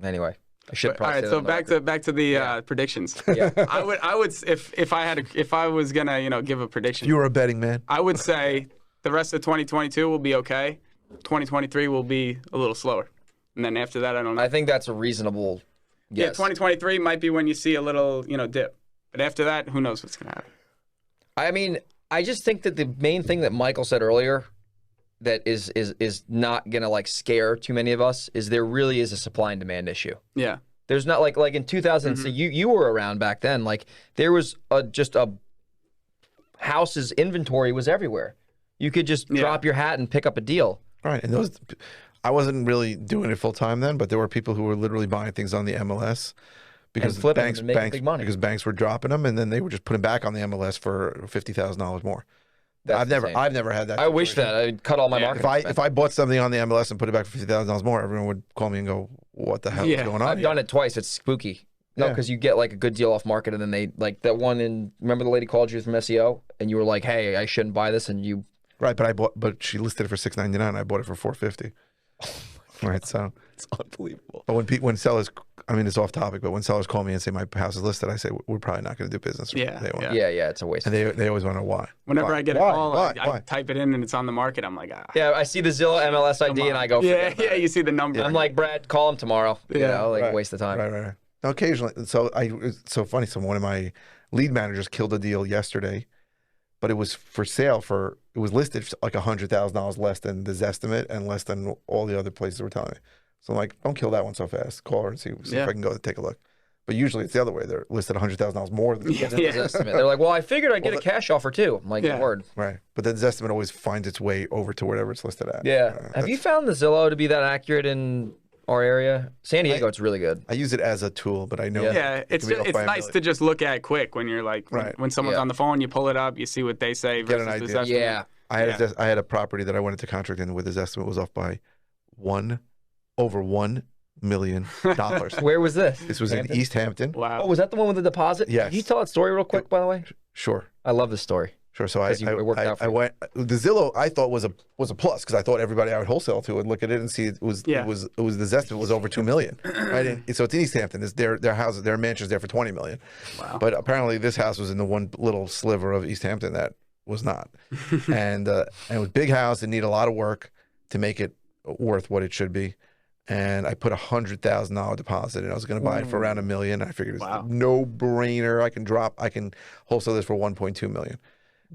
S1: Anyway. I should probably
S3: all right, so back to the predictions.
S1: Yeah.
S3: I would if I was gonna give a prediction.
S2: You were a betting man.
S3: I would say the rest of 2022 will be okay. 2023 will be a little slower, and then after that, I don't know.
S1: I think that's a reasonable.
S3: Yeah, 2023 might be when you see a little dip, but after that, who knows what's gonna happen.
S1: I mean, I just think that the main thing that Michael said earlier that is not gonna like scare too many of us is there really is a supply and demand issue.
S3: Yeah.
S1: There's not like in 2000. So you were around back then. Like there was just a houses inventory was everywhere. You could just drop your hat and pick up a deal.
S2: Right, and those I wasn't really doing it full time then, but there were people who were literally buying things on the MLS because banks
S1: big money.
S2: Because banks were dropping them and then they were just putting back on the MLS for $50,000 more. I've never had that.
S1: I wish that I'd cut all my marketing.
S2: If I bought something on the MLS and put it back for $50,000 more, everyone would call me and go, "What the hell is going on?"
S1: I've done it twice. It's spooky. No, because you get like a good deal off market, and then they like that one. Remember the lady called you from SEO, and you were like, "Hey, I shouldn't buy this," and you.
S2: Right, but she listed it for $699. I bought it for $450. Right, so
S1: it's unbelievable.
S2: But when sellers, I mean, it's off topic, but when sellers call me and say my house is listed, I say we're probably not going to do business.
S1: Yeah, it's a waste.
S2: And they always want to know why.
S3: Whenever I get a call, I type it in and it's on the market. I'm like,
S1: Yeah, I see the Zillow MLS ID and I go.
S3: Yeah, you see the number.
S1: I'm like, Brad, call him tomorrow. Waste of time.
S2: Right. Now, occasionally, it's so funny. One of my lead managers killed a deal yesterday, but it was for sale it was listed for like $100,000 less than the Zestimate and less than all the other places were telling me. So I'm like, don't kill that one so fast. Call her and see if I can go and take a look. But usually it's the other way. They're listed $100,000 more than the
S1: Zestimate. They're like, well, I figured I'd get a cash offer too. I'm like, word.
S2: Right. But then the Zestimate always finds its way over to whatever it's listed at.
S1: Yeah. Have you found the Zillow to be that accurate in our area? San Diego, it's really good.
S2: I use it as a tool, but I know.
S3: Yeah, it's nice to just look at quick when you're like, when someone's on the phone, you pull it up, you see what they say.
S2: Get an idea.
S1: Yeah.
S2: I had a property that I went into contract in with his estimate was off by over $1 million.
S1: Where was this?
S2: This was in East Hampton.
S3: Wow.
S1: Oh, was that the one with the deposit?
S2: Yes.
S1: Can you tell that story real quick, by the way?
S2: Sure.
S1: I love this story.
S2: Sure. So I went. The Zillow I thought was a plus because I thought everybody I would wholesale to would look at it and see it was the Zestimate was over $2 million. Right. So it's in East Hampton. Their houses, their mansions there for $20 million.
S3: Wow.
S2: But apparently this house was in the one little sliver of East Hampton that was not, and it was a big house. It needed a lot of work to make it worth what it should be. and I put $100,000 deposit, and I was going to buy it for around $1 million. I figured it's
S3: Wow.
S2: a no-brainer. I can wholesale this for $1.2 million.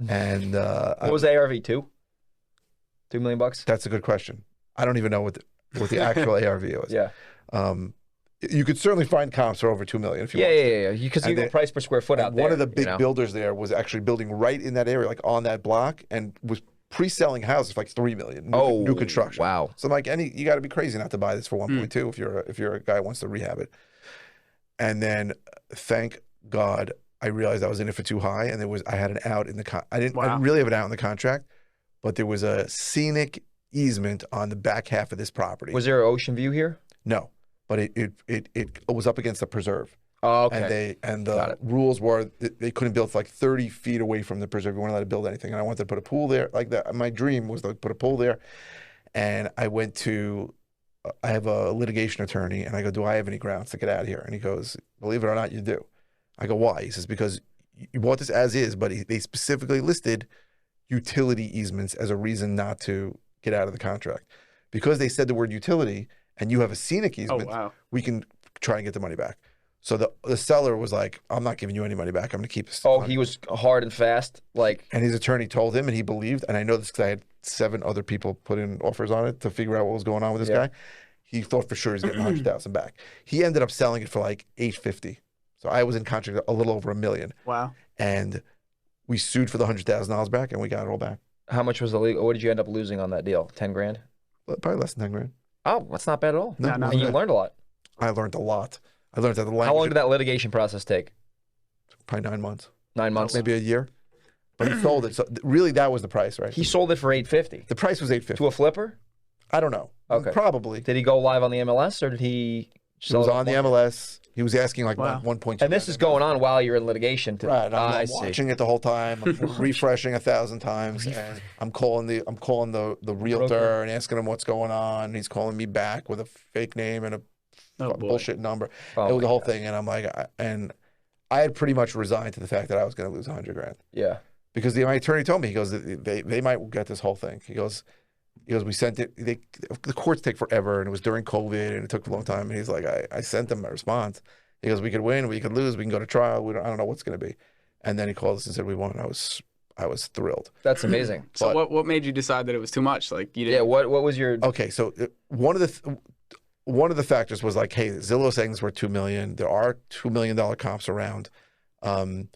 S2: And
S1: What was the ARV? $2 million bucks?
S2: that's a good question. I don't even know what the actual ARV was.
S1: Yeah.
S2: You could certainly find comps for over $2 million if you want.
S1: Yeah. Because you
S2: And
S1: get price per square foot out there.
S2: One of the big
S1: you know?
S2: builders there was actually building right in that area, like on that block, and was pre-selling houses for like $3 million. New construction.
S1: Wow.
S2: So I'm like, you got to be crazy not to buy this for 1.2 if you're a guy who wants to rehab it. And then, thank God, I realized I was in it for too high, and I had an out in the I didn't really have an out in the contract, but there was a scenic easement on the back half of this property.
S1: Was there an ocean view here?
S2: No, but it was up against the preserve.
S1: Oh, okay.
S2: And the rules were they couldn't build like 30 feet away from the preserve. You weren't allowed to build anything. And I wanted to put a pool there. Like that. My dream was to put a pool there. And I went to, I have a litigation attorney, and I go, do I have any grounds to get out of here? And he goes, believe it or not, you do. I go, why? He says, because you bought this as is, but they specifically listed utility easements as a reason not to get out of the contract. Because they said the word utility and you have a scenic easement, we can try and get the money back. So the seller was like, I'm not giving you any money back. I'm going to keep this.
S1: Oh, he was hard and fast?
S2: And his attorney told him, and he believed, and I know this because I had 7 other people put in offers on it to figure out what was going on with this guy. He thought for sure he was getting $100,000 back. He ended up selling it for like $850,000. So I was in contract a little over $1 million.
S3: Wow.
S2: And we sued for the $100,000 back, and we got it all back.
S1: How much was the legal? What did you end up losing on that deal? 10 grand?
S2: Probably less than 10 grand.
S1: Oh, that's not bad at all.
S2: No,
S1: and you learned a lot.
S2: I learned a lot. I learned that the language.
S1: How long did that litigation process take?
S2: Probably 9 months.
S1: 9 months?
S2: Maybe a year. But he sold it. So really, that was the price, right?
S1: He sold it for $850,000.
S2: The price was $850,000.
S1: To a flipper?
S2: I don't know.
S1: Okay.
S2: Probably.
S1: Did he go live on the MLS, or did he
S2: He was on the MLS. He was asking like 1.2.
S1: And this is going on while you're in litigation.
S2: Right. I'm watching it the whole time. I'm refreshing 1,000 times. And I'm calling the realtor and asking him what's going on. He's calling me back with a fake name and a bullshit number. It was the whole thing. And I'm like, I had pretty much resigned to the fact that I was going to lose $100,000.
S1: Yeah.
S2: Because my attorney told me, he goes, they might get this whole thing. He goes, we sent it. The courts take forever, and it was during COVID, and it took a long time. And he's like, I sent them a response. He goes, we could win, we could lose, we can go to trial. I don't know what's going to be. And then he called us and said we won. I was thrilled.
S1: That's amazing.
S3: So what made you decide that it was too much? Like you didn't.
S1: Yeah. What was your?
S2: Okay, so one of the factors was like, hey, Zillow's saying it's worth $2 million. There are $2 million comps around, and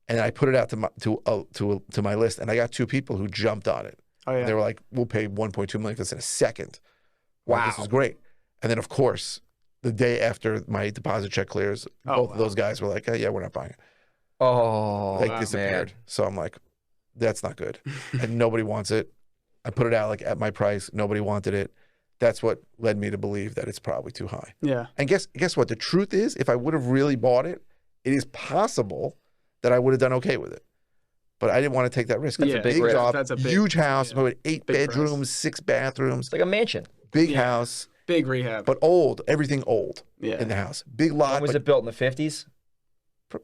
S2: I put it out to my list, and I got 2 people who jumped on it.
S3: Oh, yeah.
S2: They were like, we'll pay $1.2 million for this in a second.
S1: Wow.
S2: This is great. And then, of course, the day after my deposit check clears, both of those guys were like, yeah, we're not buying it.
S1: Oh,
S2: They disappeared. Man. So I'm like, that's not good. And nobody wants it. I put it out like at my price. Nobody wanted it. That's what led me to believe that it's probably too high.
S3: Yeah.
S2: And guess what? The truth is, if I would have really bought it, it is possible that I would have done okay with it. But I didn't want to take that risk. That's a big job. That's a huge house. Yeah. 8 bedrooms, 6 bathrooms.
S1: It's like a mansion.
S2: Big house.
S3: Big rehab.
S2: But old. Everything old in the house. Big lot.
S1: When was it built, in the 50s?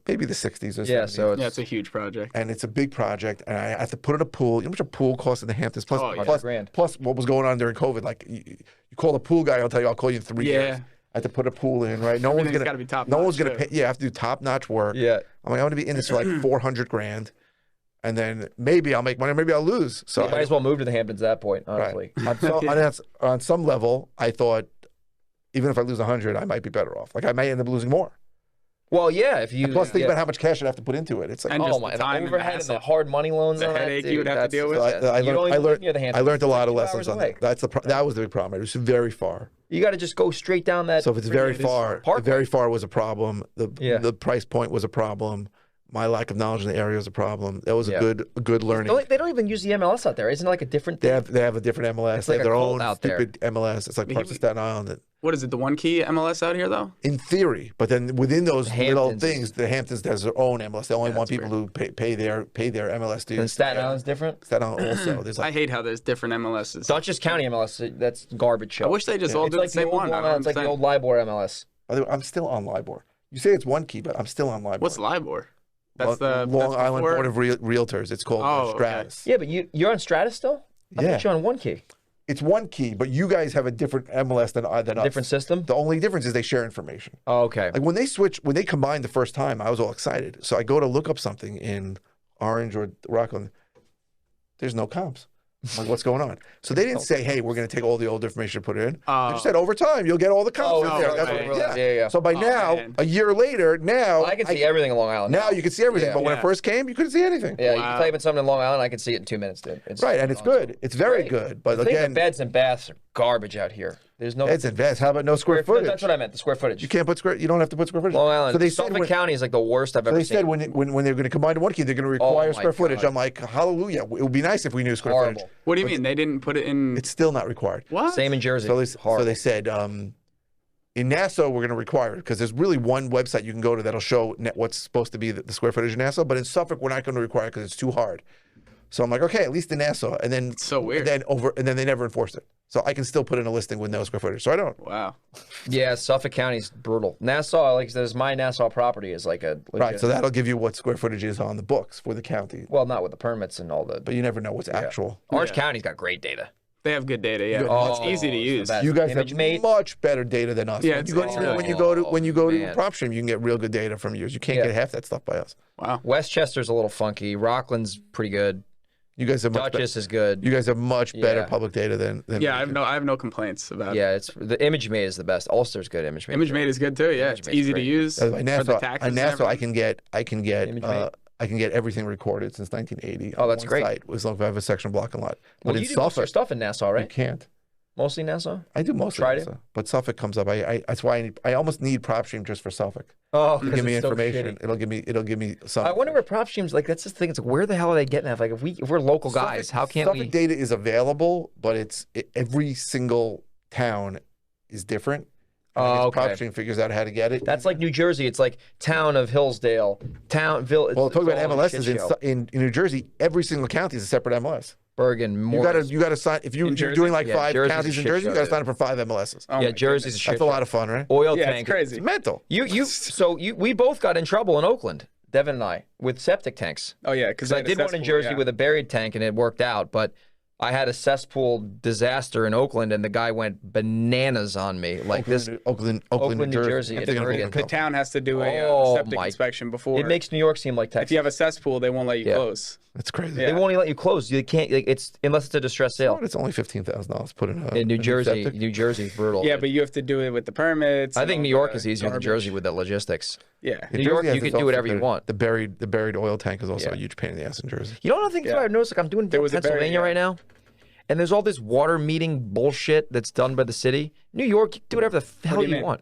S2: Maybe the 60s or 70s.
S1: Yeah, so
S3: it's a huge project.
S2: And it's a big project. And I have to put in a pool. You know how much a pool costs in the Hamptons? Plus,
S1: $100,000.
S2: Plus what was going on during COVID. Like, you call the pool guy, I'll tell you, I'll call you in 3 years. I have to put a pool in, right? No one's gonna.
S3: Be top
S2: no one's gonna pay. Yeah, I have to do top-notch work.
S1: Yeah.
S2: I'm like, I'm gonna be in this for like $400,000. And then maybe I'll make money, maybe I'll lose. So
S1: you might as well move to the Hamptons at that point, honestly.
S2: Right. On some level, I thought, even if I lose 100, I might be better off. Like I might end up losing more.
S1: Well, yeah, if you
S2: and plus think about how much cash I'd have to put into it. It's like,
S3: and
S1: oh my, the overhead and the hard money loans,
S3: the headache you would have to deal with. So
S2: I learned a lot of lessons on that. That was the big problem. It was very far.
S1: You got to just go straight down that.
S2: So if it's very far, very far was a problem. The price point was a problem. My lack of knowledge in the area was a problem. That was a good learning.
S1: They don't even use the MLS out there. Isn't it like a different thing?
S2: They have a different MLS. They have their own stupid MLS. It's like parts of Staten Island.
S3: What is it, the one key MLS out here, though?
S2: In theory. But then within those little things, the Hamptons has their own MLS. They only want people who pay their MLS dues.
S1: And Staten Island's different?
S2: Staten Island also.
S3: I hate how there's different MLSs.
S1: Dutchess County MLS, that's garbage show.
S3: I wish they just all did the same one.
S1: It's like the old LIBOR MLS.
S2: I'm still on LIBOR. You say it's one key, but I'm still on LIBOR.
S3: What's LIBOR? That's the
S2: Long Island Board of Realtors. It's called Stratus.
S1: Yeah, but you're on Stratus still? I thought you're on one key.
S2: It's one key, but you guys have a different MLS than us.
S1: Different system?
S2: The only difference is they share information.
S1: Oh, okay.
S2: Like when they combined the first time, I was all excited. So I go to look up something in Orange or Rockland. There's no comps. I'm like, what's going on? So they didn't say, hey, we're going to take all the old information and put it in. They just said, over time, you'll get all the comps in there. That's what,
S1: yeah.
S2: So by now,
S3: man.
S2: a year later, now
S1: I can see everything in Long Island.
S2: now you can see everything.
S1: Yeah.
S2: But when it first came, you couldn't see anything.
S1: Yeah, you can type in something in Long Island, I can see it in 2 minutes, dude. It's
S2: Right, and it's good. It's very
S1: great.
S2: good. But
S1: I think
S2: again,
S1: the beds and baths are garbage out here. There's no
S2: beds and baths. How about no square footage?
S1: That's what I meant. The square footage.
S2: You can't put square. You don't have to put square footage.
S1: Long Island.
S2: So they
S1: Suffolk
S2: said
S1: County is like the worst I've ever
S2: they
S1: seen.
S2: said when they're going to combine to one key, they're going to require
S1: my
S2: square footage.
S1: God.
S2: I'm like, hallelujah. It would be nice if we knew square footage.
S1: Horrible.
S3: What do you mean? They didn't put it in.
S2: It's still not required.
S3: What?
S1: Same in Jersey.
S2: So they said in Nassau we're going to require it because there's really one website you can go to that'll show what's supposed to be the square footage in Nassau, but in Suffolk we're not going to require it because it's too hard. So I'm like, okay, at least in Nassau, and then
S3: It's so weird.
S2: and then they never enforced it. So I can still put in a listing with no square footage. So I don't.
S3: Wow.
S1: Yeah, Suffolk County's brutal. Nassau, like there's my Nassau property is like a legit,
S2: Right. So that'll give you what square footage is on the books for the county,
S1: well, not with the permits and all the.
S2: but you never know what's actual.
S1: Orange County's got great data.
S3: They have good data. Yeah.
S1: Oh,
S3: It's easy to
S1: it's the
S3: use.
S1: best.
S2: You guys
S1: Image
S2: have
S1: mate.
S2: much better data than us.
S3: Yeah,
S2: when
S3: it's
S2: you go
S3: terrible.
S2: when you go to
S1: Man.
S2: PropStream, you can get real good data from yours. You can't
S1: Yeah.
S2: get half that stuff by us.
S3: Wow.
S1: Westchester's a little funky. Rockland's pretty good.
S2: You guys have much
S1: Dutchess is good.
S2: you guys have much better
S1: Yeah.
S2: public data than
S3: Yeah,
S2: we do.
S3: I have no complaints about it.
S1: Yeah, it's the Image Mate is the best. Ulster's good. Image Mate.
S3: Image Mate is good too. Yeah,
S1: Image
S3: it's
S1: Mate's
S3: easy
S1: great.
S3: to use.
S2: By
S3: for the
S2: Nassau,
S3: taxes
S2: on
S3: and
S2: Nassau, I
S3: everything.
S2: can get
S1: Image Mate.
S2: I can get everything recorded since 1980.
S1: Oh,
S2: on
S1: that's
S2: one
S1: great.
S2: Site, as long as I have a section block and lot. But
S1: Well,
S2: in
S1: you do most of your
S2: Suffolk,
S1: stuff in Nassau,
S2: you
S1: right?
S2: can't.
S1: Mostly Nassau.
S2: I do most
S1: Tried
S2: of
S1: it?
S2: Nassau, but Suffolk comes up. That's why I almost need PropStream just for Suffolk.
S1: Oh,
S2: It'll give me information. It'll give me something.
S1: I wonder where PropStream's like. That's the thing. It's like, where the hell are they getting that? Like, if we're local guys, how can't
S2: Suffolk
S1: we?
S2: data is available, but every single town is different. And I
S1: Oh,
S2: guess
S1: okay.
S2: PropStream figures out how to get it.
S1: That's like New Jersey. It's like town of Hillsdale, town.
S2: Well, talk about MLSs in New Jersey. Every single county is a separate MLS.
S1: Bergen,
S2: You
S1: Morris.
S2: gotta sign if you're
S3: Jersey?
S2: doing like
S1: Yeah,
S2: 5
S1: Jersey's a
S2: counties in
S1: shit
S2: Jersey. You
S1: show,
S2: gotta
S1: dude.
S2: sign up for 5 MLSs.
S3: Oh
S1: Yeah,
S3: my
S1: Jersey's a
S3: goodness.
S1: shit
S2: That's a lot of fun, right?
S1: Oil
S3: Yeah,
S1: tank.
S3: it's crazy.
S2: It's mental.
S1: We both got in trouble in Oakland, Devon and I, with septic tanks.
S3: Oh yeah,
S1: Because I did one in Jersey with a buried tank and it worked out, but I had a cesspool disaster in Oakland and the guy went bananas on me. Like
S2: Oakland,
S1: New Jersey,
S2: I'm
S1: and
S2: thinking of
S1: Oregon.
S2: Oakland.
S3: The town has to do a
S1: Oh,
S3: septic
S1: my-
S3: inspection before.
S1: it makes New York seem like Texas.
S3: if you have a cesspool, they won't let you
S1: Yeah.
S3: close.
S2: That's crazy.
S3: Yeah.
S1: They won't even let you close. You can't. Like, it's unless it's a distress sale.
S2: But it's only $15,000 put in a
S1: In New
S2: a new
S1: Jersey,
S2: septic.
S1: New Jersey's brutal.
S3: Yeah, but you have to do it with the permits.
S1: I
S3: and
S1: think
S3: all
S1: New York
S3: the
S1: is easier than
S3: garbage.
S1: Jersey with the logistics.
S3: Yeah.
S1: New York,
S2: has
S1: you
S2: its
S1: can do
S2: own
S1: whatever you
S2: security.
S1: want.
S2: The buried oil tank is also
S1: Yeah.
S2: a huge pain in the ass in Jersey.
S1: You know what I think
S3: Yeah.
S1: I've noticed? Like I'm doing
S3: There was a
S1: Pennsylvania
S3: very-
S1: right now, and there's all this water meeting bullshit that's done by the city. New York, you can do whatever the hell
S3: do you
S1: you
S3: mean?
S1: want.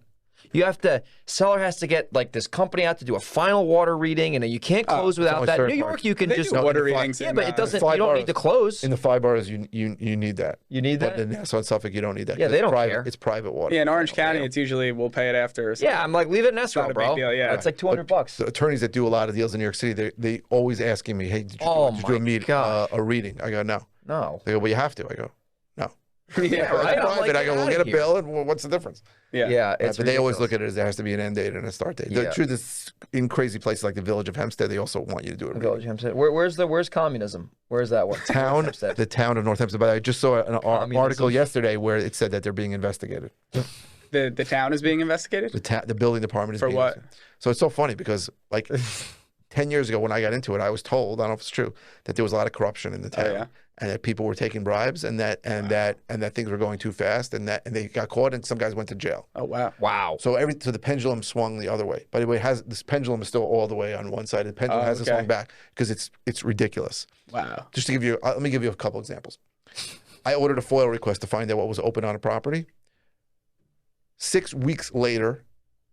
S1: You have to, seller has to get like this company out to do a final water reading, and you can't close without
S2: only
S1: that.
S2: certain
S1: New
S2: parts.
S1: York, you can
S3: They
S1: just
S3: do water
S2: in the fi-
S3: readings.
S1: yeah,
S3: in,
S1: but it doesn't.
S2: five
S1: You don't
S2: boroughs.
S1: need to close.
S2: In the 5 boroughs, you need that.
S1: You need
S2: But
S1: that.
S2: in Nassau and Suffolk, you don't need that.
S1: Yeah,
S2: 'cause
S1: they
S2: it's
S1: don't
S2: private,
S1: care.
S2: It's private water.
S3: Yeah, in Orange County, it's usually we'll pay it after. Or something.
S1: Yeah, I'm like, leave it in escrow,
S3: not a big
S1: bro.
S3: deal, yeah.
S1: That's like $200.
S2: The attorneys that do a lot of deals in New York City, they always asking me, "Hey, did you,
S1: Oh
S2: did you
S1: my gosh.
S2: a reading?" I go, "No."
S1: No.
S2: They go, "Well, you have to." I go, "No."
S3: yeah,
S1: right.
S2: It's
S1: I'm like,
S2: private. I go,
S1: get
S2: "We'll
S1: outta
S2: get a
S1: here."
S2: bill, and what's the difference?"
S3: Yeah.
S1: Yeah, it's
S2: But they always
S1: ridiculous.
S2: look at it as there has to be an end date and a start date. The
S1: Yeah.
S2: truth is, in crazy places like the village of Hempstead, they also want you to do it.
S1: Village Hempstead. Where's communism? Where's that one?
S2: The town of North Hempstead. But I just saw an
S1: Communism.
S2: article yesterday where it said that they're being investigated.
S3: The town is being investigated.
S2: The building department is
S3: For
S2: being
S3: what?
S2: investigated. So it's so funny because like 10 years ago when I got into it, I was told, I don't know if it's true, that there was a lot of corruption in the town.
S3: yeah?
S2: And that people were taking bribes and that things were going too fast and they got caught and some guys went to jail.
S3: Oh wow.
S1: Wow.
S2: So the pendulum swung the other way. By the way, this pendulum is still all the way on one side. The pendulum hasn't
S3: okay.
S2: swung back because it's ridiculous.
S3: Wow.
S2: Just to give you, let me give you a couple examples. I ordered a FOIL request to find out what was open on a property. 6 weeks later,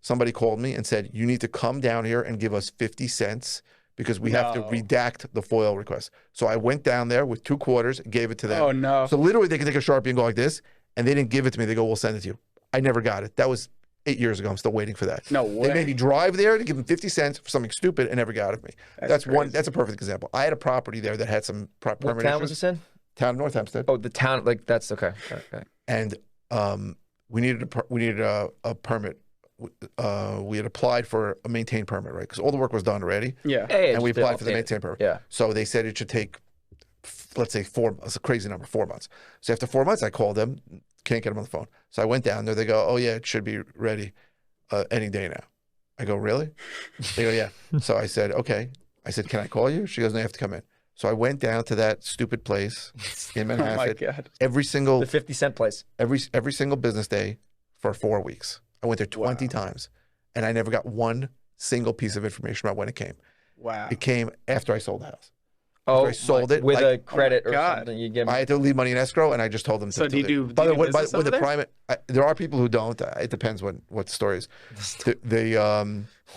S2: somebody called me and said, "You need to come down here and give us 50 cents because we have to
S3: No.
S2: redact the FOIL request." So I went down there with 2 quarters, gave it to them.
S3: Oh no.
S2: So literally, they can take a Sharpie and go like this, and they didn't give it to me. They go, "We'll send it to you." I never got it. That was 8 years ago. I'm still waiting for that.
S3: No way.
S2: They made me drive there to give them 50 cents for something stupid and never got it from me.
S3: That's
S2: one.
S3: crazy.
S2: That's a perfect example. I had a property there that had some
S1: What
S2: permanent
S1: town was
S2: issues.
S1: this in?
S2: Town of North Hempstead,
S1: Oh, the town. Like that's okay. Okay.
S2: and we needed a permit. We had applied for a maintain permit, right? Because all the work was done already,
S3: Yeah.
S1: Hey,
S2: and we
S1: just
S2: applied for the
S1: update it.
S2: maintain permit.
S1: Yeah.
S2: So they said it should take let's say it's a crazy number, 4 months. So after 4 months, I called them, can't get them on the phone. So I went down there. They go, oh yeah, it should be ready any day now. I go, really? They go, yeah. So I said, okay. I said, can I call you? She goes, no, you have to come in. So I went down to that stupid place in Manhattan.
S1: Oh my God.
S2: Every single
S1: The 50-cent place.
S2: every single business day for 4 weeks. I went there 20 times, and I never got one single piece of information about when it came.
S3: Wow.
S2: It came after I sold the house.
S1: Oh,
S2: I sold it
S1: with
S2: like-
S1: a credit
S3: Oh
S1: or
S3: my God.
S1: something. You give
S2: I had to leave money in escrow, and I just told them.
S3: So do you do
S2: By the way,
S3: business
S2: with
S3: over
S2: the
S3: there?
S2: private, there are people who don't. It depends what the story is.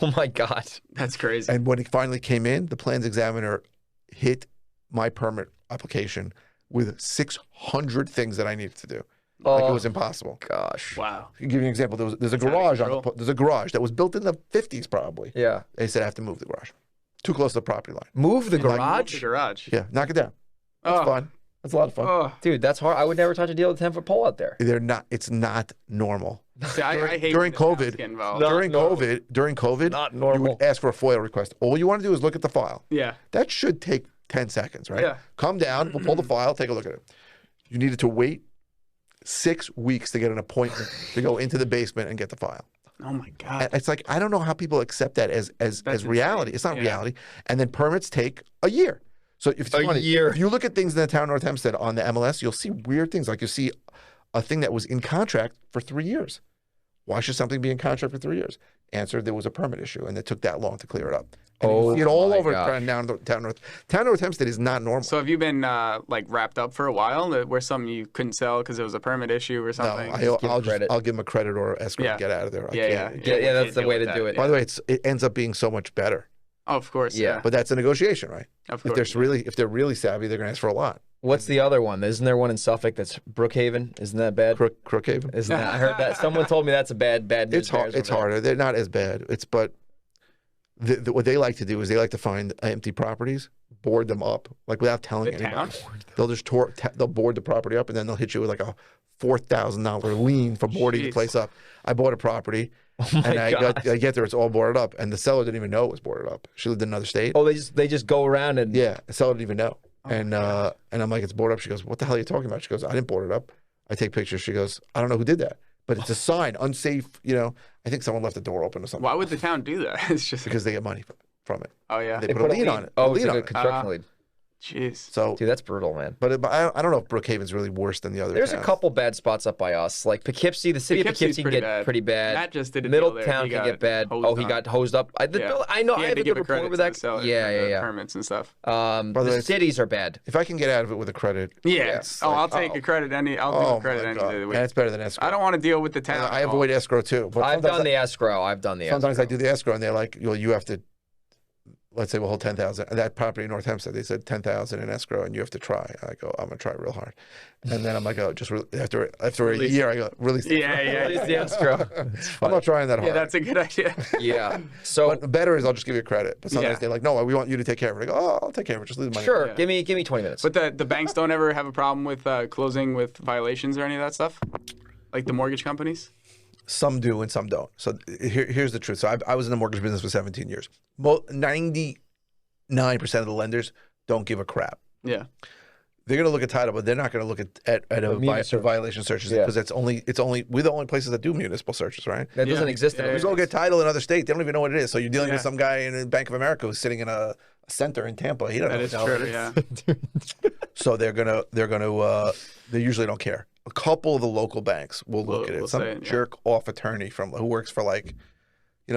S1: Oh my God.
S3: That's crazy.
S2: And when it finally came in, the plans examiner hit my permit application with 600 things that I needed to do. Like it was impossible.
S1: Gosh.
S3: Wow.
S2: To give you an example, there's a garage there's a garage that was built in the 50s probably.
S1: Yeah.
S2: They said I have to move the garage. Too close to the property line.
S1: Move the
S3: The
S1: garage?
S3: garage.
S2: Yeah, knock it down. That's
S3: Oh.
S2: fun. That's a lot of fun.
S3: Oh.
S1: Dude, that's hard. I would never touch a deal with a 10-foot pole out there.
S2: It's not normal.
S3: See, I hate
S2: during
S3: when the towns
S2: COVID-
S3: get involved.
S1: No.
S2: During COVID,
S1: Not
S2: you
S1: normal.
S2: would ask for a FOIA request. All you want to do is look at the file.
S3: Yeah.
S2: That should take 10 seconds, right?
S3: Yeah.
S2: Come down, we'll pull the file, take a look at it. You needed to wait 6 weeks to get an appointment to go into the basement and get the file.
S3: Oh my God.
S2: And it's like, I don't know how people accept that as reality.
S3: insane.
S2: It's not
S3: Yeah.
S2: reality. And then permits take a year. So if it's
S1: A
S2: funny,
S1: year.
S2: if you look at things in the town of North Hempstead on the MLS, you'll see weird things. Like you'll see a thing that was in contract for 3 years. Why should something be in contract for 3 years? Answer, there was a permit issue, and it took that long to clear it up. And you see it all
S1: my
S2: over
S1: gosh.
S2: town North Hempstead is not normal.
S3: So have you been like wrapped up for a while? Where something you couldn't sell because it was a permit issue or
S2: no,
S3: something?
S2: I'll give them a credit or escrow
S3: Yeah.
S2: to get out of there. I
S3: Yeah,
S2: can't.
S1: Yeah, that's the
S3: deal
S1: way
S3: with
S1: to do
S3: that.
S1: it.
S2: By the way, it ends up being so much better.
S3: Oh, of course.
S1: Yeah.
S3: Yeah.
S2: But that's a negotiation, right?
S3: Of
S2: If
S3: course.
S2: they're really savvy, they're going to ask for a lot.
S1: What's the other one? Isn't there one in Suffolk that's Brookhaven? Isn't that bad?
S2: Crookhaven.
S1: Isn't that? I heard that. Someone told me that's a bad news.
S2: It's hard.
S1: bears
S2: It's
S1: over there.
S2: harder. They're not as bad. But what they like to do is they like to find empty properties, board them up, like without telling
S3: The
S2: anybody.
S3: town?
S2: They'll just they'll board the property up, and then they'll hit you with like a $4,000 lien for boarding the
S3: Jeez.
S2: place up. I bought a property,
S1: my
S2: and I
S1: God.
S2: get there, it's all boarded up, and the seller didn't even know it was boarded up. She lived in another state.
S1: Oh, they just go around and
S2: Yeah, the seller didn't even know.
S3: Oh
S2: And I'm like, it's boarded up. She goes, what the hell are you talking about? She goes, I didn't board it up. I take pictures. She goes, I don't know who did that, but it's a sign, unsafe. I think someone left the door open or something
S3: Why would the town do that? It's just.
S2: because they get money from it.
S3: Oh yeah.
S2: They put a lien on it.
S1: Oh,
S2: a
S1: it's
S2: lien
S1: a
S2: on
S1: good
S2: it.
S1: construction lien.
S3: Jeez.
S2: So,
S1: Dude, that's brutal, man.
S2: but I don't know if Brookhaven's really worse than the other.
S1: There's a
S2: towns.
S1: couple bad spots up by us, like Poughkeepsie. The city
S3: Poughkeepsie's
S1: of Poughkeepsie can
S3: pretty
S1: get
S3: bad.
S1: pretty bad.
S3: Matt just did a deal there.
S1: Middletown
S3: He
S1: can
S3: got
S1: get bad.
S3: hosed
S1: Oh, he
S3: on.
S1: got hosed up. I know.
S3: He
S1: I
S3: had
S1: have
S3: to
S1: a
S3: give
S1: good
S3: a credit
S1: rapport with
S3: to
S1: that.
S3: the seller for
S1: Yeah.
S3: the permits and stuff.
S2: By the
S1: The
S2: way,
S1: cities are bad.
S2: if I can get out of it with a credit,
S3: Yeah.
S2: it's
S3: Oh,
S2: like,
S3: I'll take a credit I'll do a credit
S2: my
S3: any
S2: God.
S3: day of the
S2: And
S3: week.
S2: it's better than escrow.
S3: I don't want to deal with the town.
S2: I avoid escrow too. But
S1: I've done the escrow.
S2: Sometimes I do the escrow, and they're like, you have to. Let's say we'll hold 10,000. That property in North Hempstead, they said 10,000 in escrow, and you have to try. I go, I'm gonna try real hard, and then I'm like, oh, just after a year, I go, release. The
S3: Yeah.
S1: the escrow.
S2: I'm not trying that hard.
S3: Yeah, that's a good idea.
S1: Yeah. So
S2: But the better is I'll just give you a credit. But sometimes
S3: Yeah.
S2: they're like, no, we want you to take care of it. I go, oh, I'll take care of it. Just leave the money.
S1: sure,
S3: Yeah.
S1: give me 20 minutes.
S3: But the banks don't ever have a problem with closing with violations or any of that stuff? Like the mortgage companies?
S2: Some do and some don't. So here's the truth. So I was in the mortgage business for 17 years. 99% of the lenders don't give a crap.
S3: Yeah.
S2: They're going to look at title, but they're not going to look at
S1: municipal
S2: violation searches
S1: Yeah.
S2: because we're the only places that do municipal searches, right?
S1: That doesn't
S3: Yeah.
S1: exist
S3: Yeah,
S1: anymore.
S2: We go get title in another state. They don't even know what it is. So you're dealing with
S3: Yeah.
S2: some guy in Bank of America who's sitting in a center in Tampa. He doesn't
S3: That is
S2: know what
S3: true,
S2: it is.
S3: yeah.
S2: So they usually don't care. A couple of the local banks will look at it.
S3: We'll
S2: Some
S3: say it, yeah.
S2: jerk off attorney who works for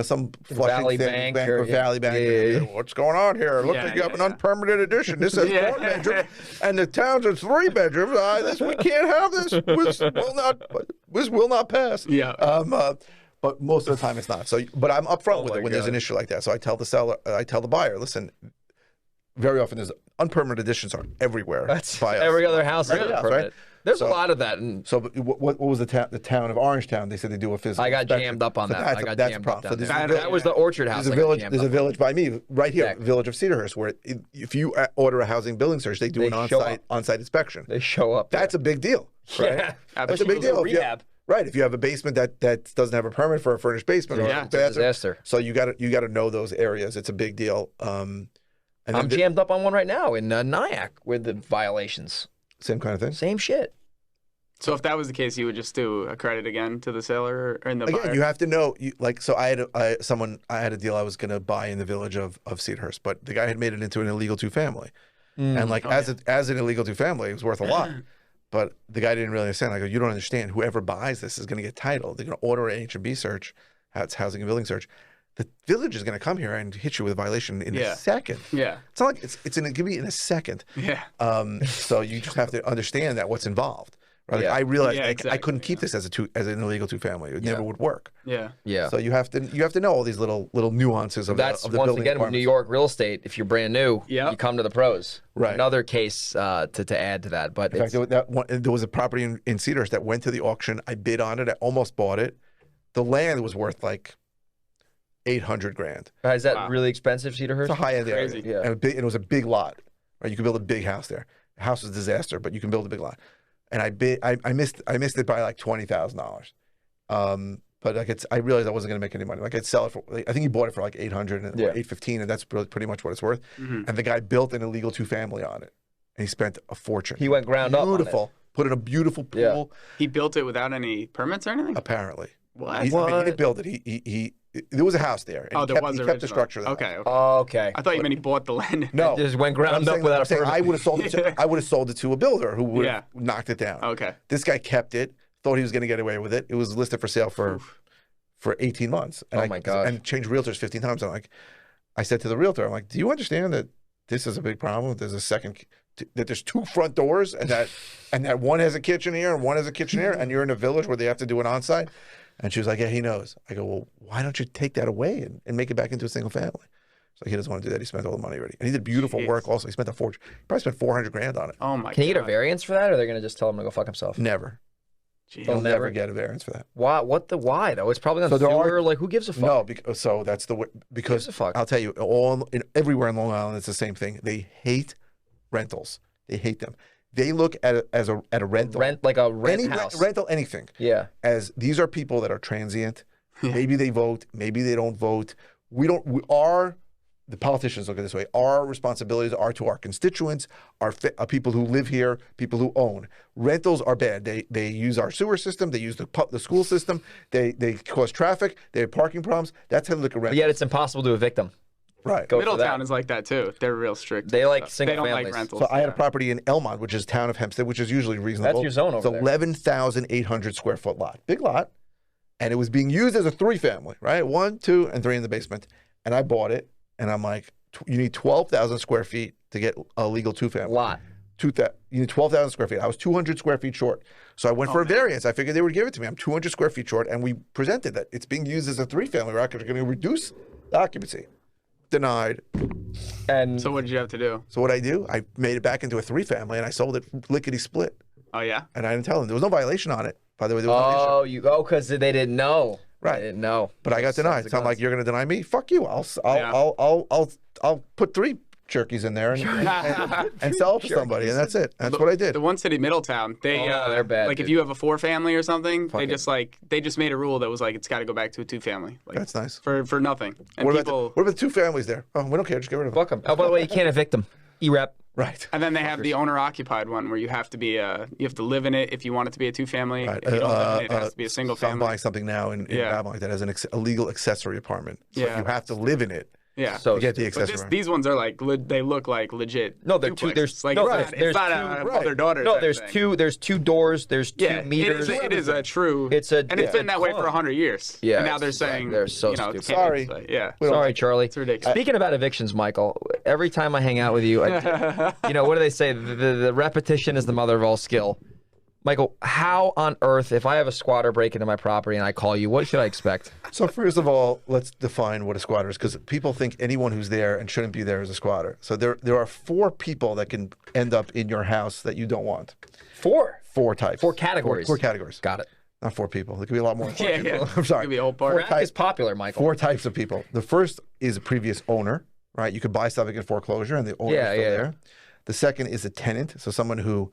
S2: some
S1: Valley
S2: Flushing
S1: Bank
S2: or
S1: or-
S2: Valley Bank.
S1: Yeah.
S2: What's going on here? Look,
S3: Yeah,
S2: you have
S3: yeah,
S2: an unpermitted addition. This is
S3: Yeah.
S2: 4 bedroom, and the town's is 3 bedrooms. We can't have this. This will not pass.
S3: Yeah.
S2: But most of the time it's not. So, but I'm upfront with
S1: my
S2: it when there's an
S1: God.
S2: issue like that. So I tell the buyer, listen. Very often, there's unpermitted additions are everywhere.
S1: That's
S2: by us.
S1: every other house.
S2: Every
S1: has a
S2: house,
S1: permit.
S2: right?
S1: There's
S2: So-
S1: a lot of that. And
S2: So, but what was the town of Orangetown? They said they do a physical.
S1: I got
S2: inspection.
S1: jammed up on
S2: So
S1: that.
S2: that's
S1: I got
S2: that's a
S1: jammed
S2: problem.
S1: up
S2: So
S1: down
S2: there's
S1: there.
S2: a village-
S1: That was the Orchard House.
S2: There's a
S1: I got
S2: village.
S1: jammed
S2: There's a
S1: up.
S2: village by me right here,
S1: Yeah.
S2: village of Cedarhurst, where if you order a housing building search, they do an
S1: They show
S2: on-site inspection.
S1: They show up.
S2: That's a big deal. Right?
S1: Yeah.
S2: That's a big deal. If you-
S1: Rehab.
S2: Right. If you have a basement that doesn't have a permit for a furnished basement, or
S3: Yeah.
S2: a
S1: It's a
S2: bathroom,
S1: disaster.
S2: so you got to know those areas. It's a big deal. And
S1: I'm jammed up on one right now in Nyack with the violations.
S2: same kind of thing.
S1: Same shit.
S3: So if that was the case, you would just do a credit again to the seller or in the
S2: Again,
S3: buyer?
S2: you have to know. So I had a deal I was going to buy in the village of Cedarhurst, but the guy had made it into an illegal 2-family, and as an illegal 2-family, it was worth a lot. But the guy didn't really understand. I go, you don't understand. Whoever buys this is going to get titled. They're going to order an H&B search, that's housing and building search. The village is going to come here and hit you with a violation in a second.
S3: Yeah.
S2: It's not like it's going to give you in a second.
S3: Yeah.
S2: So you just have to understand that what's involved. Right?
S1: Yeah.
S2: I realized
S3: Yeah,
S2: I couldn't keep this as an illegal 2-family. It never would work.
S3: Yeah.
S1: Yeah.
S2: So you have to know all these little nuances of
S1: That's
S2: the
S1: once
S2: building
S1: again with New
S2: requirements.
S1: York real estate. If you're brand new,
S3: Yep.
S1: you come to the pros.
S2: Right.
S1: Another case to add to that, but
S2: In fact, there was a property in Cedarhurst that went to the auction. I bid on it. I almost bought it. The land was worth like $800,000.
S1: is that really expensive, Cedarhurst?
S2: It's a high end area,
S3: Crazy.
S1: Yeah.
S2: and it was a big lot. Right, you could build a big house there. The house was a disaster, but you can build a big lot. And I missed it by like $20,000. But like I realized I wasn't going to make any money. Like I'd sell it for, I think he bought it for like 800 or 815, and that's pretty much what it's worth.
S3: Mm-hmm.
S2: And the guy built an illegal 2-family on it, and he spent a fortune.
S1: He went ground up on it.
S2: Beautiful. Put in a beautiful pool.
S1: Yeah.
S3: He built it without any permits or anything?
S2: Apparently,
S3: What?
S2: I mean, he didn't build it. He there was a house there. And
S3: Oh,
S2: he
S3: there
S2: kept,
S3: was
S2: he
S3: original.
S2: kept the structure of the
S3: Okay.
S2: house.
S3: Okay.
S1: Oh, okay.
S3: I thought you meant he bought the land.
S2: No,
S1: Just went
S2: But I'm
S1: ground up
S2: saying-
S1: without
S2: I'm
S1: a
S2: saying
S1: permit.
S2: I would have sold it. I would have sold it to a builder who would have knocked it down.
S3: Okay.
S2: This guy kept it. Thought he was going to get away with it. It was listed for sale for 18 months. And
S1: Oh my gosh.
S2: And changed realtors 15 times. I said to the realtor, I'm like, do you understand that this is a big problem? There's that there's 2 front doors and that one has a kitchen here and one has a kitchen here, and you're in a village where they have to do an onsite. And she was like, yeah, he knows. I go, well, why don't you take that away and make it back into a single family? So he doesn't want to do that. He spent all the money already. And he did beautiful work also. He spent a fortune. He probably spent $400,000 on it.
S3: Oh my.
S1: Can he get a
S3: God.
S1: variance for that, or they're gonna just tell him to go fuck himself?
S2: Never.
S3: Jeez.
S2: He'll never
S1: never?
S2: get a variance for that.
S1: Why? Why though? It's probably on
S2: So there
S1: sewer. Like, who gives a fuck?
S2: No, so that's the way, because
S1: gives a fuck?
S2: I'll tell you, everywhere in Long Island, it's the same thing. They hate rentals. They hate them. They look at it as a rental,
S1: Rent house.
S2: rental, anything.
S1: Yeah.
S2: As these are people that are transient. Maybe they vote, maybe they don't vote. The politicians look at it this way. Our responsibilities are to our constituents, our people who live here, people who own. Rentals are bad. They use our sewer system. They use the school system. They cause traffic. They have parking problems. That's how they look at
S1: But
S2: rentals.
S1: yet it's impossible to evict them.
S2: Right.
S1: Go for that.
S3: Middletown is like that too. They're real strict.
S1: They like
S3: So
S1: single
S3: They don't
S1: families.
S3: like rentals.
S2: So I had a property in Elmont, which is town of Hempstead, which is usually reasonable.
S1: That's your zone over
S2: it's
S1: there.
S2: 11,800 square foot lot, big lot, and it was being used as a 3-family, right? 1, 2, and 3 in the basement. And I bought it, and I'm like, you need 12,000 square feet to get a legal 2-family.
S1: Lot.
S2: You need 12,000 square feet. I was 200 square feet short, so I went for a variance. I figured they would give it to me. I'm 200 square feet short, and we presented that it's being used as a 3-family. We're going to reduce the occupancy. Denied.
S1: And
S3: So what did you have to do?
S2: So what I do, I made it back into a 3-family, and I sold it lickety split.
S3: Oh yeah.
S2: And I didn't tell them. There was no violation on it. By the way, there was no issue.
S1: because they didn't know.
S2: Right.
S1: They didn't know.
S2: But I got denied. So I'm like, you're going to deny me? Fuck you. I'll put 3 turkeys in there and sell it to somebody, and that's it. That's what I did.
S3: The one city, Middletown,
S1: they're bad,
S3: like
S1: dude.
S3: if you have a 4-family or something,
S1: Fucking-
S3: they just made a rule that was like it's got to go back to a 2-family. Like,
S2: That's nice.
S3: for nothing. And
S2: What
S3: people,
S2: about the 2 families there? Oh, we don't care. Just get rid of them.
S1: Fuck them. Oh, by the way, you can't evict them. E-rep.
S2: Right.
S3: and then they have the owner-occupied one where you have to live in it if you want it to be a 2-family.
S2: Right.
S3: If you don't live in it, it has to be a single
S2: So I'm
S3: family.
S2: buying something now in Babylon that has a legal accessory apartment. So
S3: Yeah.
S2: you have to live in it
S3: Yeah.
S1: So
S2: to get the
S3: but
S2: accessory apartment.
S3: these ones are like they look like legit.
S1: No, they're two.
S3: duplexes.
S1: There's
S3: like
S1: no.
S3: it's
S1: There's
S3: not
S1: two.
S3: a mother-daughter.
S1: No,
S3: type
S1: there's
S3: thing.
S1: two. There's 2 doors. There's 2
S3: Yeah,
S1: meters.
S3: it is a true.
S1: and it's
S3: been that way for 100 years.
S1: Yeah,
S3: and now they're
S1: it's-
S3: saying
S1: they're so
S3: you know,
S1: stupid.
S3: can't
S2: Sorry.
S3: be- yeah.
S2: We don't
S1: Sorry,
S2: like-
S1: Charlie.
S3: It's ridiculous.
S1: Speaking about evictions, Michael, every time I hang out with you, what do they say? The repetition is the mother of all skill. Michael, how on earth, if I have a squatter break into my property and I call you, what should I expect?
S2: So first of all, let's define what a squatter is, because people think anyone who's there and shouldn't be there is a squatter. So there are 4 people that can end up in your house that you don't want.
S1: 4.
S2: 4 types.
S1: 4 categories.
S2: 4 categories.
S1: Got it.
S2: Not 4 people. There could be a lot more.
S3: Yeah, yeah.
S2: I'm sorry.
S3: Could be a whole part.
S1: Crack is popular, Michael.
S2: 4 types of people. The first is a previous owner, right? You could buy something in foreclosure and the owner is still there. The second is a tenant, so someone who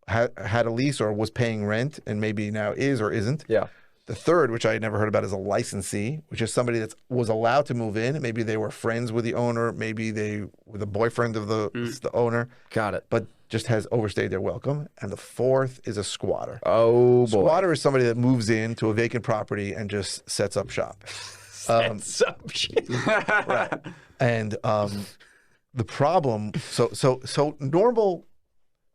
S2: had a lease or was paying rent and maybe now is or isn't.
S1: Yeah.
S2: The third, which I had never heard about, is a licensee, which is somebody that was allowed to move in. Maybe they were friends with the owner. Maybe they were the boyfriend of the owner.
S1: Got it.
S2: But just has overstayed their welcome. And the fourth is a squatter.
S1: Oh, boy.
S2: Squatter is somebody that moves into a vacant property and just sets up shop. Right. And the problem, so normal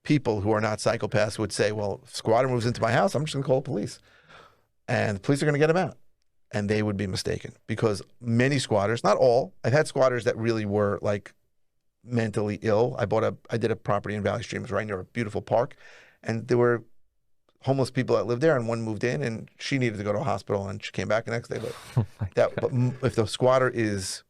S2: people who are not psychopaths would say, well, if squatter moves into my house, I'm just going to call the police. And the police are going to get him out. And they would be mistaken because many squatters, not all, I've had squatters that really were like mentally ill. I did a property in Valley Stream. It was right near a beautiful park. And there were homeless people that lived there, and one moved in, and she needed to go to a hospital, and she came back the next day. But if the squatter is,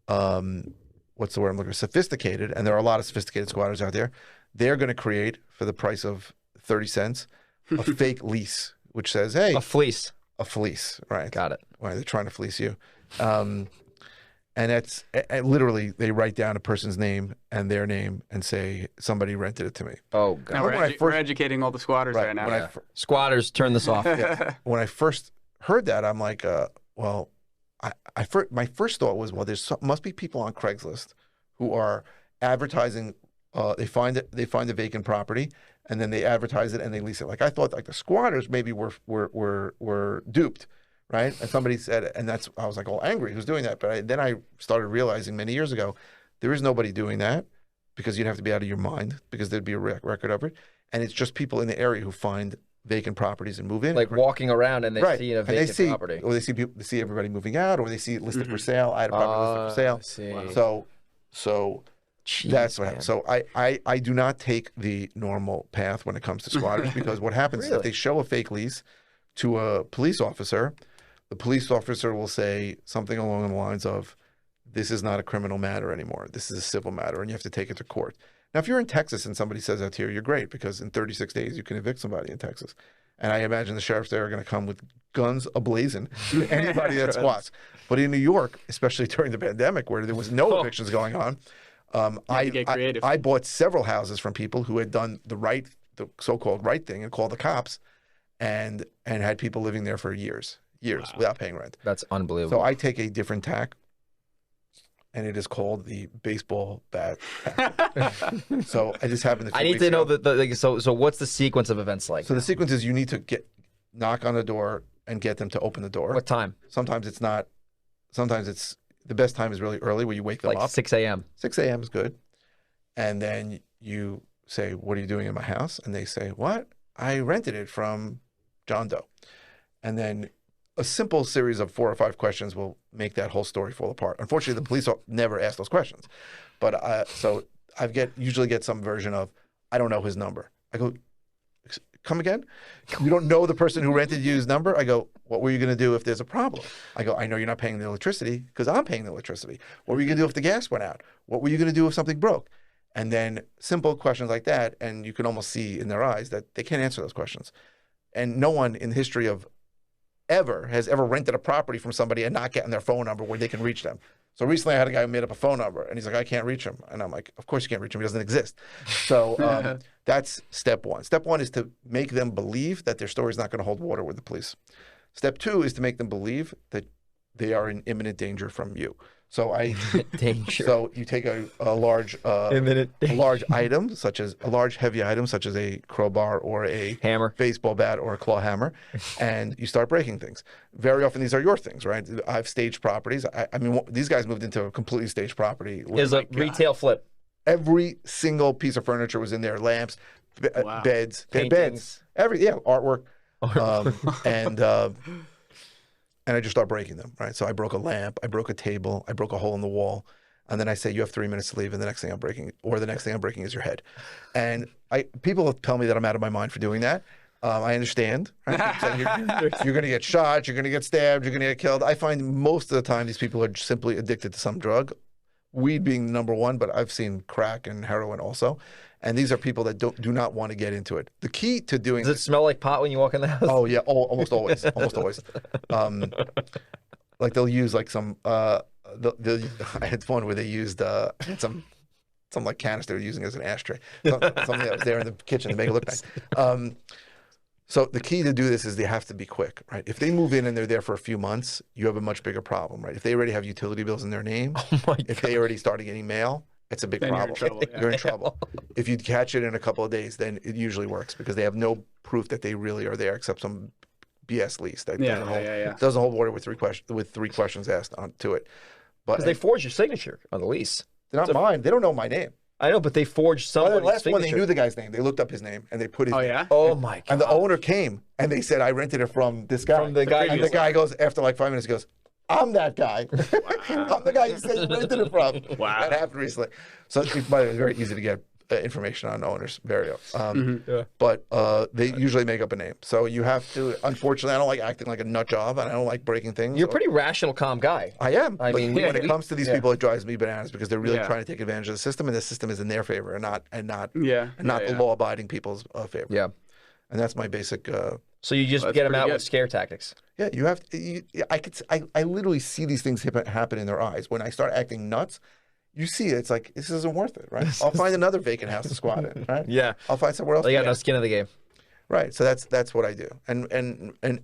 S2: what's the word I'm looking for? Sophisticated, and there are a lot of sophisticated squatters out there, they're going to create, for the price of 30 cents, a fake lease, which says, hey.
S1: A fleece.
S2: A fleece, right.
S1: Got it.
S2: Right, they're trying to fleece you. And that's literally, they write down a person's name and their name and say, somebody rented it to me.
S1: Oh, God.
S3: Now we're educating all the squatters right now.
S1: Squatters, turn this off.
S2: Yeah. When I first heard that, I'm like, well, my first thought was, well, must be people on Craigslist who are advertising. They find a vacant property, and then they advertise it and they lease it. Like I thought, like the squatters maybe were duped, right? And somebody said, and I was like all angry, who's doing that? But then I started realizing many years ago, there is nobody doing that because you'd have to be out of your mind because there'd be a record of it, and it's just people in the area who find vacant properties and move in.
S1: Like walking around and they see a vacant property.
S2: Or they see everybody moving out, or they see it listed for sale. I had a property listed for sale.
S1: Wow.
S2: So
S1: Jeez,
S2: that's what happens. So I do not take the normal path when it comes to squatters because what happens is that they show a fake lease to a police officer. The police officer will say something along the lines of, this is not a criminal matter anymore. This is a civil matter, and you have to take it to court. Now, if you're in Texas and somebody says that to you, you're great because in 36 days you can evict somebody in Texas. And I imagine the sheriffs there are going to come with guns ablazing to anybody that squats. But in New York, especially during the pandemic where there was no evictions going on, I bought several houses from people who had done the so-called right thing and called the cops and had people living there for years without paying rent.
S1: That's unbelievable.
S2: So I take a different tack, and it is called the baseball bat tack. So I just happened to.
S1: I need to know so what's the sequence of events like?
S2: So the sequence is you need to knock on the door and get them to open the door.
S1: What time?
S2: Sometimes it's not. Sometimes it's the best time is really early where you wake them up.
S1: Like 6 a.m.
S2: 6 a.m. is good. And then you say, what are you doing in my house? And they say, what? I rented it from John Doe. And then a simple series of 4 or 5 questions will make that whole story fall apart. Unfortunately, the police never ask those questions. But so I usually get some version of, I don't know his number. I go, come again? You don't know the person who rented you his number? I go, what were you going to do if there's a problem? I go, I know you're not paying the electricity because I'm paying the electricity. What were you going to do if the gas went out? What were you going to do if something broke? And then simple questions like that, and you can almost see in their eyes that they can't answer those questions. And no one in the history of has ever rented a property from somebody and not gotten their phone number where they can reach them. So recently I had a guy who made up a phone number, and he's like, I can't reach him. And I'm like, of course you can't reach him. He doesn't exist. So that's step one. Step one is to make them believe that their story is not going to hold water with the police. Step two is to make them believe that they are in imminent danger from you. So So you take a large item, such as a large heavy item, such as a crowbar or a
S1: hammer,
S2: baseball bat or a claw hammer, and you start breaking things. Very often these are your things, right? I've staged properties. I mean, these guys moved into a completely staged property.
S1: Is a retail flip.
S2: Every single piece of furniture was in there: lamps, beds,
S1: paintings,
S2: artwork, and I just start breaking them, right? So I broke a lamp, I broke a table, I broke a hole in the wall, and then I say, you have 3 minutes to leave, and the next thing I'm breaking is your head. And people tell me that I'm out of my mind for doing that. I understand, right? You're going to get shot, you're going to get stabbed, you're going to get killed. I find most of the time these people are simply addicted to some drug, weed being number one, but I've seen crack and heroin also. And these are people that do not want to get into it. The key to doing
S1: Does it smell like pot when you walk in the house?
S2: Oh yeah, almost always, almost always. Like they'll use like some. I had one where they used some like canister using as an ashtray. Something that was there in the kitchen to make it look nice. So the key to do this is they have to be quick, right? If they move in and they're there for a few months, you have a much bigger problem, right? If they already have utility bills in their name, if they already started getting mail, it's a big
S3: Then you're in
S2: problem.
S3: trouble, yeah.
S2: You're in trouble. If you catch it in a couple of days, then it usually works because they have no proof that they really are there except some BS lease that doesn't hold water with three questions asked to it. But
S1: Because they forged your signature on the lease.
S2: they're not mine. They don't know my name.
S1: I know, but they forged
S2: Well,
S1: somebody's
S2: the last one, they
S1: signature.
S2: knew the guy's name. They looked up his name and they put his
S3: Oh
S2: name.
S3: yeah.
S1: Oh my god!
S2: And the owner came and they said, I rented it from this guy.
S1: From the guy
S2: And
S1: you
S2: the guy goes, after like 5 minutes, he goes, I'm that guy. I'm the guy you said you rented it from.
S3: Wow.
S2: That happened recently. So it's very easy to get information on owners. But they usually make up a name. So you have to, unfortunately, I don't like acting like a nut job and I don't like breaking things.
S1: You're a pretty rational, calm guy.
S2: I am.
S1: I
S2: But
S1: mean,
S2: when it comes to these
S1: yeah.
S2: people, it drives me bananas because they're really
S3: Yeah.
S2: trying to take advantage of the system, and the system is in their favor and not
S3: Yeah.
S2: the law-abiding people's favor.
S1: Yeah.
S2: And that's my basic.
S1: So you just
S3: That's
S1: get them
S3: pretty
S1: out
S3: good.
S1: with scare tactics.
S2: Yeah, you have. I literally see these things happen in their eyes when I start acting nuts. You see, it's like this isn't worth it, right? I'll find another vacant house to squat in, right?
S1: Yeah.
S2: I'll find somewhere else.
S1: They
S2: to
S1: got no
S2: get.
S1: skin in the game.
S2: Right. So that's what I do, and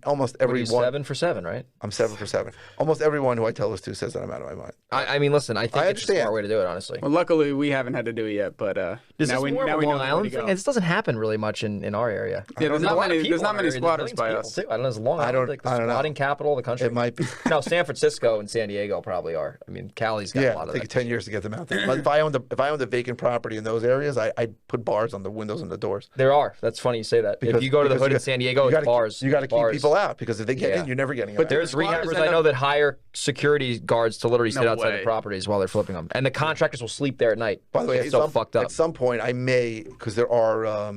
S2: almost
S1: What are
S2: every
S1: you,
S2: one.
S1: 7 for 7, right?
S2: I'm 7 for 7. Almost everyone who I tell this to says that I'm out of my mind.
S1: I mean, listen, I think
S2: I
S1: it's a smart
S2: understand.
S1: way to do it, honestly.
S3: Well, luckily we haven't had to do it yet, but
S1: Is
S3: now
S1: this
S3: we
S1: more
S3: now
S1: of
S3: we
S1: a
S3: know
S1: Long
S3: where to
S1: Island
S3: go.
S1: thing? This doesn't happen really much in our area.
S3: Yeah, there's not
S1: A lot of
S3: many.
S1: people
S3: There's not
S1: in our
S3: many
S1: area.
S3: squatters
S1: There's
S3: by
S1: millions of
S3: us.
S1: people, too. I don't know. Is Long Island like the
S2: I don't know.
S1: squatting capital of the country?
S2: It might be.
S1: No, San Francisco and San Diego probably are. I mean, Cali's got a
S2: Yeah,
S1: lot
S2: it'll
S1: of
S2: take
S1: that.
S2: 10 years to get them out there. But if I owned a vacant property in those areas, I'd put bars on the windows and the doors.
S1: There are. That's funny you say that. If you go to the hood in San Diego, it's bars.
S2: You got to keep
S1: bars.
S2: people out because if they get
S1: Yeah.
S2: in, you're never getting them
S3: But
S2: out.
S1: There's
S3: Squatters
S1: rehabbers
S3: end
S1: I know
S3: up-
S1: that hire security guards to literally sit
S3: No
S1: outside
S3: way.
S1: the properties while they're flipping them, and the contractors will sleep there at night.
S2: By the way,
S1: it's so fucked up.
S2: at some point I may, because there are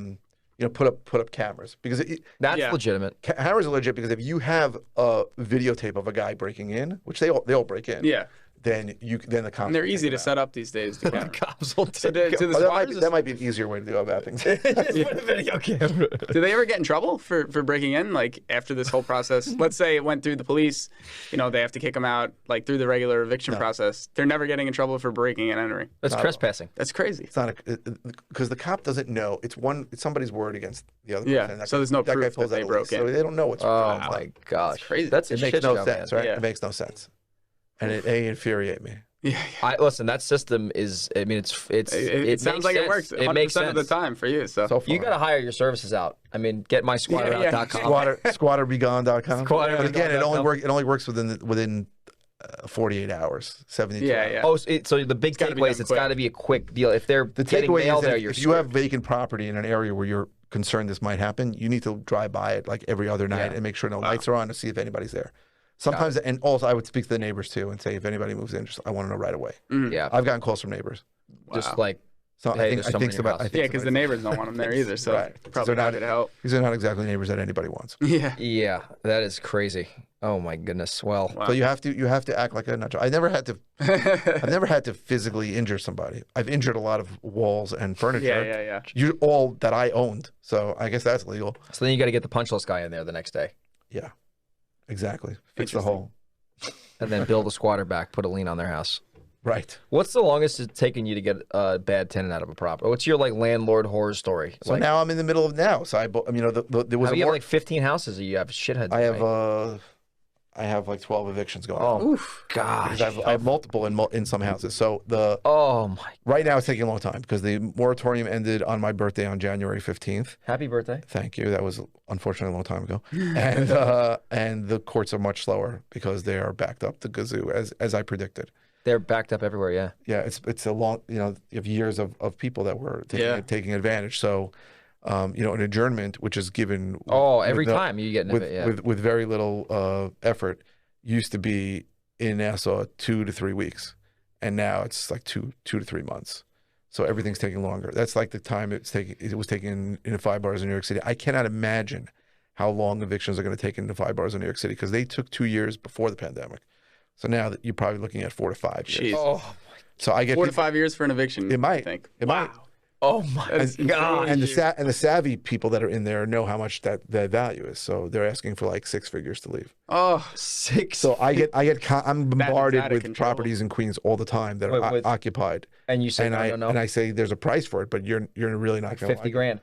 S2: put up cameras because
S1: That's
S3: Yeah.
S1: legitimate.
S2: cameras are legit because if you have a videotape of a guy breaking in, which they all break in,
S3: Yeah,
S2: then the cops
S3: and they're
S2: will
S3: easy
S2: take
S3: to
S2: it out.
S3: set up these days. To count.
S1: Cops will
S3: So
S1: take
S3: to the
S2: Oh,
S3: squatters,
S2: that might be an easier way to go about things.
S1: Just put a video camera.
S3: do they ever get in trouble for breaking in? Like after this whole process, let's say it went through the police, they have to kick them out like through the regular eviction process. They're never getting in trouble for breaking and entering.
S1: That's trespassing.
S3: That's crazy.
S2: It's not because the cop doesn't know. It's somebody's word against the other.
S3: Yeah,
S2: person. That
S3: so there's no
S2: that guy
S3: proof
S2: pulls
S3: that
S2: out
S3: they
S2: a
S3: broke
S2: lease, so
S3: in.
S2: they don't know what's
S1: Oh
S2: going on.
S1: my gosh,
S3: crazy.
S1: That's a
S2: It makes
S1: shit
S2: no
S1: show,
S2: sense,
S1: man.
S2: right?
S3: Yeah.
S2: It makes no sense, and they infuriate me.
S3: Yeah,
S1: Listen. That system is. I mean, it
S3: it sounds
S1: makes
S3: like
S1: sense.
S3: it works 100%
S1: It makes sense
S3: of the time for you. So,
S2: So far.
S1: You got to hire your services out. I mean, get mysquatterout.com.
S2: Squatterbegone.com.
S1: Squatterbegone.com.
S2: But again, it only works within 48 hours, 72
S3: Yeah,
S2: hours.
S3: yeah.
S1: Oh, so the big
S3: gotta be
S1: takeaway
S3: done
S1: is it's
S3: quick.
S1: got to be a quick deal. If they're
S2: The
S1: getting
S2: takeaway
S1: mail
S2: is
S1: there,
S2: that
S1: you're
S2: if you have
S1: screwed.
S2: vacant property in an area where you're concerned this might happen, you need to drive by it like every other night
S1: Yeah.
S2: and make sure no lights are on to see if anybody's there. Sometimes, and also I would speak to the neighbors too and say if anybody moves in, I want to know right away.
S1: Yeah,
S2: I've gotten calls from neighbors.
S1: just like
S2: So
S1: Hey,
S2: I
S1: there's
S2: think
S1: someone in your
S2: somebody.
S1: house.
S2: I think
S3: yeah, because the
S2: somebody-
S3: neighbors don't want them there either. So
S2: Right.
S3: probably
S2: They're
S3: not going to help.
S2: These are not exactly neighbors that anybody wants.
S3: Yeah.
S1: yeah, that is crazy. Oh my goodness. Well,
S2: So you have to act like a nut job. I've never had to physically injure somebody. I've injured a lot of walls and furniture.
S3: Yeah.
S2: All that I owned. So I guess that's legal.
S1: so then you got to get the punchless guy in there the next day,
S2: Yeah, exactly. Fix the
S3: Interesting.
S2: hole.
S1: and then build a squatter back, put a lien on their house.
S2: Right.
S1: What's the longest it's taken you to get a bad tenant out of a property? What's your landlord horror story?
S2: So now I'm in the middle of now. So there was
S1: how
S2: a
S1: you have
S2: more.
S1: like 15 houses, or you have shitheads?
S2: I have like 12 evictions going
S1: Oh
S2: on.
S3: Oof.
S1: gosh.
S2: Because I have multiple in some houses. So
S1: Oh my!
S2: right now it's taking a long time because the moratorium ended on my birthday on January 15th.
S1: Happy birthday!
S2: Thank you. That was unfortunately a long time ago. And the courts are much slower because they are backed up the gazoo as I predicted.
S1: They're backed up everywhere. Yeah.
S2: Yeah, it's a long, you have years of people that were taking advantage. So, an adjournment, which is given.
S1: Every time you get into it, yeah.
S2: with very little effort, used to be in Nassau 2 to 3 weeks, and now it's like two to 3 months. So everything's taking longer. That's like the time it was taking in the 5 bars in New York City. I cannot imagine how long evictions are going to take in the 5 bars in New York City because they took 2 years before the pandemic. So now that you're probably looking at 4 to 5 years.
S3: Jeez.
S1: Oh,
S2: So I get
S3: 4 to 5 years for an eviction.
S2: It might.
S3: I think.
S2: It
S3: wow.
S2: might.
S1: oh my
S3: That's
S1: god!
S2: And the savvy people that are in there know how much that value is. So they're asking for like 6 figures to leave.
S3: Oh,
S1: 6.
S2: So I'm bombarded
S3: out of
S2: with
S3: control.
S2: properties in Queens all the time that are
S1: With-
S2: occupied.
S1: and you say
S2: And
S1: no.
S2: I say there's a price for it, but you're really not going to
S1: 50 grand.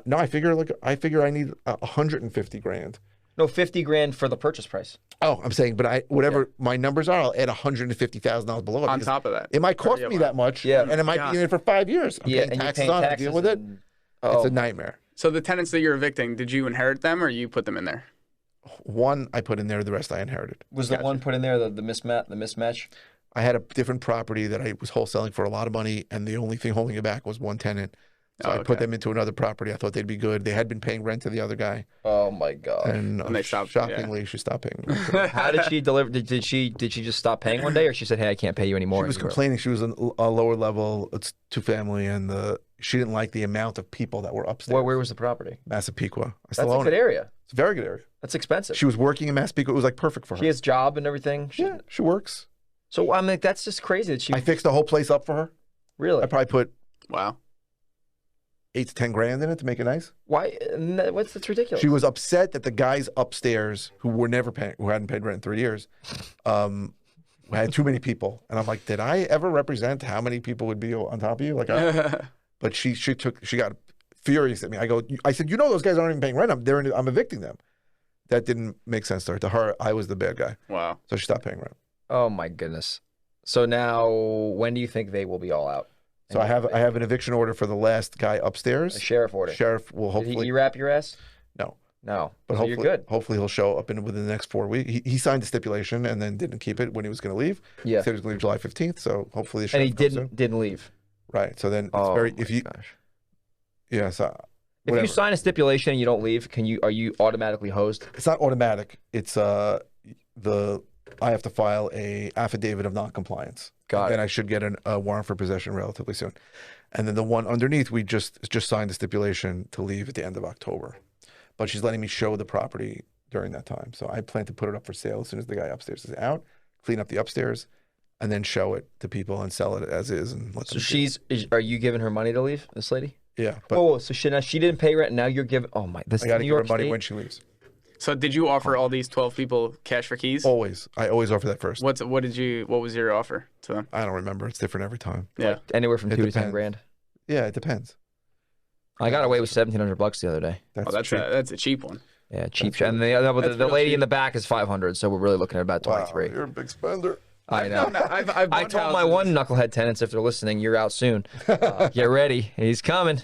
S2: No, I figure I need 150 grand.
S1: No, 50 grand for the purchase price.
S2: Oh, I'm saying, but whatever my numbers are, I'll add $150,000 below it.
S3: On top of that.
S2: It might cost me that much,
S1: Yeah.
S2: and it might be in it for 5 years. I'm paying
S1: and
S2: taxes
S1: you're paying
S2: on it to
S1: taxes
S2: deal with it. It's a
S1: Oh,
S2: nightmare.
S3: So the tenants that you're evicting, did you inherit them or you put them in there?
S2: One I put in there, the rest I inherited.
S1: was the one put in there the mismatch?
S2: I had a different property that I was wholesaling for a lot of money, and the only thing holding it back was one tenant. So I put them into another proproperty. I thought they'd be good. They had been paying rent to the other guy.
S1: Oh my god!
S2: And
S3: they stopped.
S2: Shockingly, she stopped paying rent.
S1: How did she deliver? Did she just stop paying one day, or she said, "Hey, I can't pay you anymore"?
S2: She was complaining. She was a lower level. It's two-family, and she didn't like the amount of people that were upstairs.
S1: Where was the property?
S2: Massapequa. I
S1: That's
S2: still
S1: a
S2: own
S1: good
S2: it.
S1: area.
S2: It's a very good area.
S1: That's expensive.
S2: She was working in Massapequa. It was like perfect for her.
S1: She has job and everything.
S2: Yeah, she works.
S1: So I'm like, that's just crazy that she.
S2: I fixed the whole place up for her.
S1: Really?
S2: I probably put
S3: Wow.
S2: 8 to 10 grand in it to make it nice.
S1: Why? That's ridiculous.
S2: She was upset that the guys upstairs who hadn't paid rent in 3 years, had too many people. And I'm like, did I ever represent how many people would be on top of you? Like, but she got furious at me. I said, those guys aren't even paying rent. I'm evicting them. That didn't make sense to her. To her, I was the bad guy.
S3: Wow.
S2: So she stopped paying rent.
S1: Oh my goodness. So now, when do you think they will be all out?
S2: So I have an eviction order for the last guy upstairs.
S1: A sheriff order.
S2: Sheriff will hopefully.
S1: Did he wrap your ass?
S2: No.
S1: But
S2: So
S1: hopefully, you're good.
S2: Hopefully he'll show up within the next 4 weeks. He signed a stipulation and then didn't keep it when he was going to leave.
S1: Yeah.
S2: He said he was going to leave July 15th. So hopefully the
S1: And
S2: sheriff
S1: he
S2: comes
S1: didn't leave.
S2: Right. So then it's
S1: Oh
S2: very
S1: my gosh.
S2: yeah. So
S1: If
S2: whatever.
S1: you sign a stipulation and you don't leave, are you automatically hosed?
S2: It's not automatic. It's I have to file a affidavit of noncompliance.
S1: Got it.
S2: Then I should get a warrant for possession relatively soon. And then the one underneath, we just signed a stipulation to leave at the end of October. But she's letting me show the property during that time. So I plan to put it up for sale as soon as the guy upstairs is out, clean up the upstairs, and then show it to people and sell it as is. And let
S1: So
S2: them see it.
S1: are you giving her money to leave, this lady?
S2: Yeah. But
S1: Whoa, so she didn't pay rent, and now you're giving, oh my, this
S2: I got to
S1: New
S2: give her
S1: York
S2: money
S1: State?
S2: when she leaves.
S3: So did you offer all these 12 people cash for keys?
S2: Always. I always offer that first.
S3: What was your offer to them?
S2: I don't remember. It's different every time.
S3: Yeah.
S1: Anywhere from
S2: It
S1: 2 to 10
S2: depends.
S1: grand.
S2: Yeah, it depends.
S1: I got away with $1,700 the other day.
S3: That's a cheap one.
S1: Yeah, cheap. And the lady in the back is 500, so we're really looking at about 23.
S2: Wow, you're a big spender.
S1: I know.
S3: I've
S1: I
S3: bought
S1: told my
S3: houses.
S1: one knucklehead tenants, if they're listening, you're out soon. Get ready. He's coming.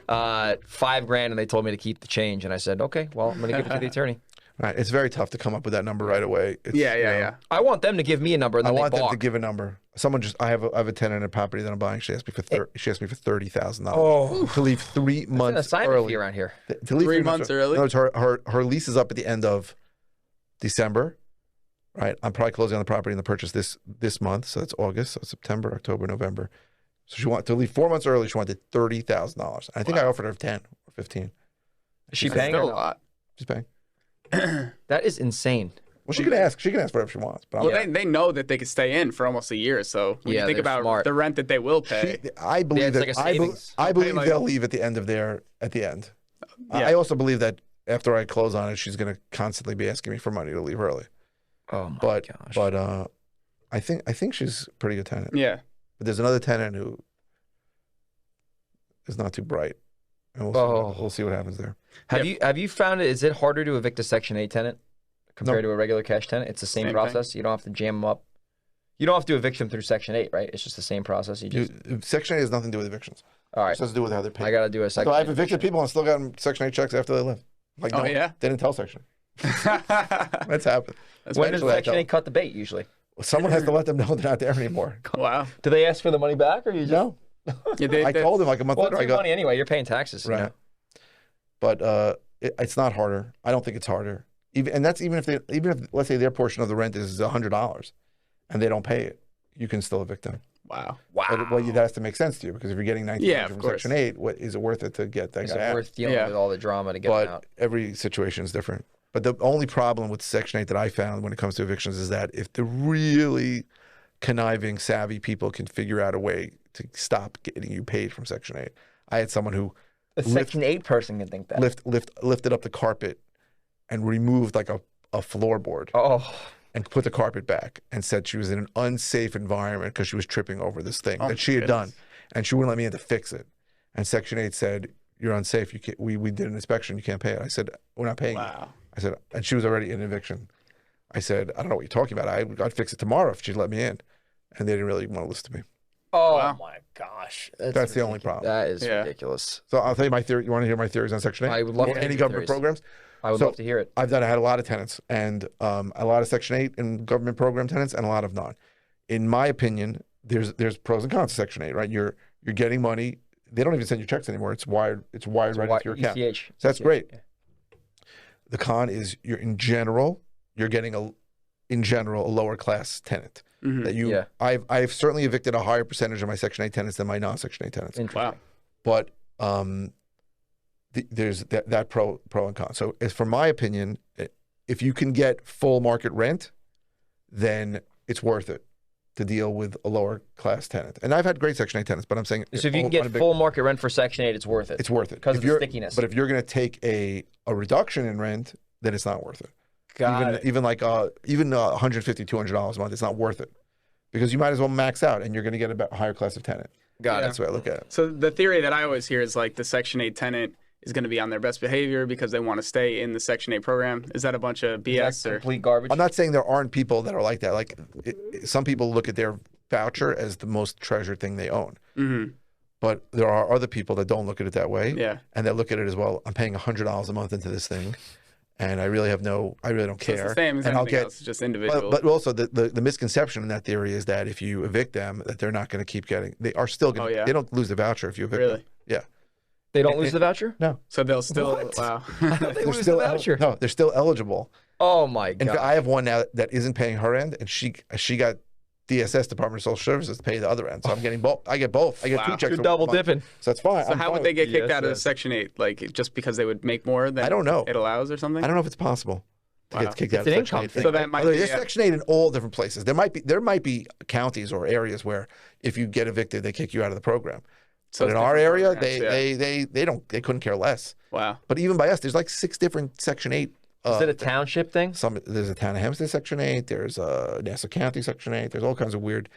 S1: $5 grand, and they told me to keep the change. And I said, okay, well, I'm going to give it to the attorney.
S2: Right. It's very tough to come up with that number right away. It's,
S3: Yeah.
S1: I want them to give me a number, and
S2: I
S1: then
S2: want
S1: they
S2: them
S1: balk.
S2: to give a number. I have a tenant in a property that I'm buying. She asked me for $30,000
S1: Oh.
S2: to leave 3
S1: An
S2: months
S1: assignment
S2: early.
S1: fee around here.
S2: To leave
S3: 3 months early?
S2: In other words, her lease is up at the end of December. Right. I'm probably closing on the property and the purchase this month. So that's August. So September, October, November. So she wanted to leave 4 months early. She wanted $30,000. I think I offered her 10 or 15.
S1: Is she
S3: That's
S1: paying or
S3: still a
S1: not?
S3: lot.
S2: She's paying.
S1: That is insane.
S2: Well, she can ask. She can ask whatever she wants. But I'm
S3: Well, they know that they could stay in for almost a year. So when
S1: Yeah,
S3: you think
S1: they're
S3: about
S1: smart.
S3: the rent that they will pay,
S2: I believe
S1: it's like a
S2: that
S1: savings.
S2: I believe
S3: like-
S2: they'll leave at the end.
S3: Yeah.
S2: I also believe that after I close on it, she's going to constantly be asking me for money to leave early.
S1: Oh my
S2: But
S1: gosh.
S2: I think she's a pretty good tenant.
S3: yeah.
S2: But there's another tenant who is not too bright, and we'll see what happens there.
S1: Have you found it? Is it harder to evict a Section 8 tenant compared to a regular cash tenant? It's the same
S3: Same
S1: process. You don't have to jam them up. You don't have to evict them through Section 8, right? It's just the same process. You just
S2: Section 8 has nothing to do with evictions.
S1: all right.
S2: It has to do with how they're paid.
S1: I got to do a Section.
S2: So
S1: 8
S2: I've evicted people and still gotten Section 8 checks after they left. Like,
S3: Oh,
S2: no,
S3: yeah?
S2: They didn't tell Section 8. That's happened.
S1: When does
S2: Eventually I
S1: Section
S2: tell
S1: 8 cut the bait usually?
S2: Someone has to let them know they're not there anymore.
S3: Wow.
S1: Do they ask for the money back, or you just?
S2: No.
S3: Yeah,
S2: I told him like a month
S1: Well,
S2: later.
S1: it's
S2: I
S1: your
S2: go,
S1: money anyway. You're paying taxes. You
S2: right.
S1: know?
S2: But it's not harder. I don't think it's harder. And that's even if let's say their portion of the rent is $100, and they don't pay it, you can still evict them.
S3: Wow.
S2: But, well, that has to make sense to you because if you're getting 19
S3: Yeah, of
S2: from
S3: course.
S2: Section 8, what is it worth it to get that
S1: Is
S2: guy
S1: it
S2: out?
S1: worth dealing
S3: Yeah.
S1: with all the drama to get them
S2: But
S1: out?
S2: every situation is different. But the only problem with Section 8 that I found when it comes to evictions is that if the really conniving, savvy people can figure out a way to stop getting you paid from Section 8. I had someone who
S1: A Section 8 person can think that.
S2: lifted up the carpet and removed like a floorboard
S1: Oh,
S2: and put the carpet back and said she was in an unsafe environment because she was tripping over this thing
S3: Oh,
S2: that she had
S3: goodness.
S2: done. And she wouldn't let me in to fix it. And Section 8 said, you're unsafe. You can't, we did an inspection. You can't pay it. I said, we're not paying.
S3: Wow.
S2: I said, and she was already in eviction. I said, I don't know what you're talking about. I'd fix it tomorrow if she'd let me in. And they didn't really want to listen to me.
S1: Oh
S3: Wow.
S1: my gosh,
S2: That's the only problem.
S1: That is
S3: Yeah.
S1: ridiculous.
S2: So I'll tell you my theory. You want to hear my theories on Section 8?
S1: I would love to hear
S2: any
S1: your
S2: government
S1: theories.
S2: programs.
S1: I would
S2: So,
S1: love to hear it.
S2: I had a lot of tenants and a lot of Section 8 and government program tenants and a lot of non. In my opinion, there's pros and cons to Section 8, right? You're getting money. They don't even send you checks anymore. It's wired right into your account.
S1: ECH.
S2: So that's great.
S1: Yeah.
S2: The con is you're getting a lower class tenant.
S3: Mhm.
S2: That you
S1: Yeah.
S2: I've certainly evicted a higher percentage of my Section 8 tenants than my non-Section 8 tenants.
S1: Interesting.
S3: Wow.
S2: But there's that pro and con. So as for my opinion, if you can get full market rent, then it's worth it to deal with a lower class tenant. And I've had great Section 8 tenants, but I'm saying
S1: So if you can get full market rent for Section 8, it's worth it.
S2: it's worth it
S1: because
S2: If
S1: of the
S2: you're-
S1: stickiness.
S2: But if you're going to take a reduction in rent, then it's not worth it.
S1: Got it.
S2: Even like $150, $200 a month, it's not worth it because you might as well max out and you're going to get a higher class of tenant.
S1: Got
S2: That's
S1: it.
S2: the way I look at it.
S3: So the theory that I always hear is like the Section 8 tenant is going to be on their best behavior because they want to stay in the Section 8 program. Is that a bunch of BS?
S1: That's
S3: Or
S1: complete garbage.
S2: I'm not saying there aren't people that are like that. Like some people look at their voucher as the most treasured thing they own.
S3: Mhm.
S2: But there are other people that don't look at it that way.
S3: Yeah.
S2: And that look at it as, well, I'm paying $100 a month into this thing and I really don't
S3: So
S2: care.
S3: it's the same as
S2: and
S3: anything else, just individual.
S2: But also the misconception in that theory is that if you evict them, that they're not going to keep getting. They are still going.
S3: Oh, yeah.
S2: They don't lose the voucher if you evict them.
S3: Really?
S2: Yeah.
S1: They don't lose the voucher?
S2: No.
S3: So they'll still
S1: What?
S3: wow.
S1: They
S2: They're
S1: lose
S2: still
S1: the voucher.
S2: No, they're still eligible.
S1: Oh my
S2: In fact,
S1: god.
S2: I have one now that isn't paying her end, and she got DSS, Department of Social Services, to pay the other end. So I'm getting both. I get both. I get
S3: Wow.
S2: two checks.
S1: You're
S2: a
S1: double
S2: month.
S1: dipping.
S2: So that's fine.
S3: So
S2: I'm
S3: how
S2: fine
S3: would
S2: with
S3: they
S2: it.
S3: get kicked out of
S1: Yes.
S3: Section 8? Like just because they would make more than
S2: I don't know.
S3: it allows or something?
S2: I don't know if it's possible to
S3: Wow.
S2: get kicked
S1: It's
S2: out
S1: an
S2: of
S1: income
S2: Section 8.
S1: thing.
S3: So that might
S2: Although
S3: be
S2: there's
S3: yeah.
S2: Section 8 in all different places. There might be counties or areas where if you get evicted, they kick you out of the program.
S3: So
S2: But in
S3: it's
S2: our
S3: different
S2: area,
S3: programs, yeah.
S2: they couldn't care less.
S3: Wow.
S2: But even by us, there's like 6 different Section 8.
S1: Is it a township thing?
S2: There's a town of Hempstead Section 8. There's a Nassau County Section 8. There's all kinds of weird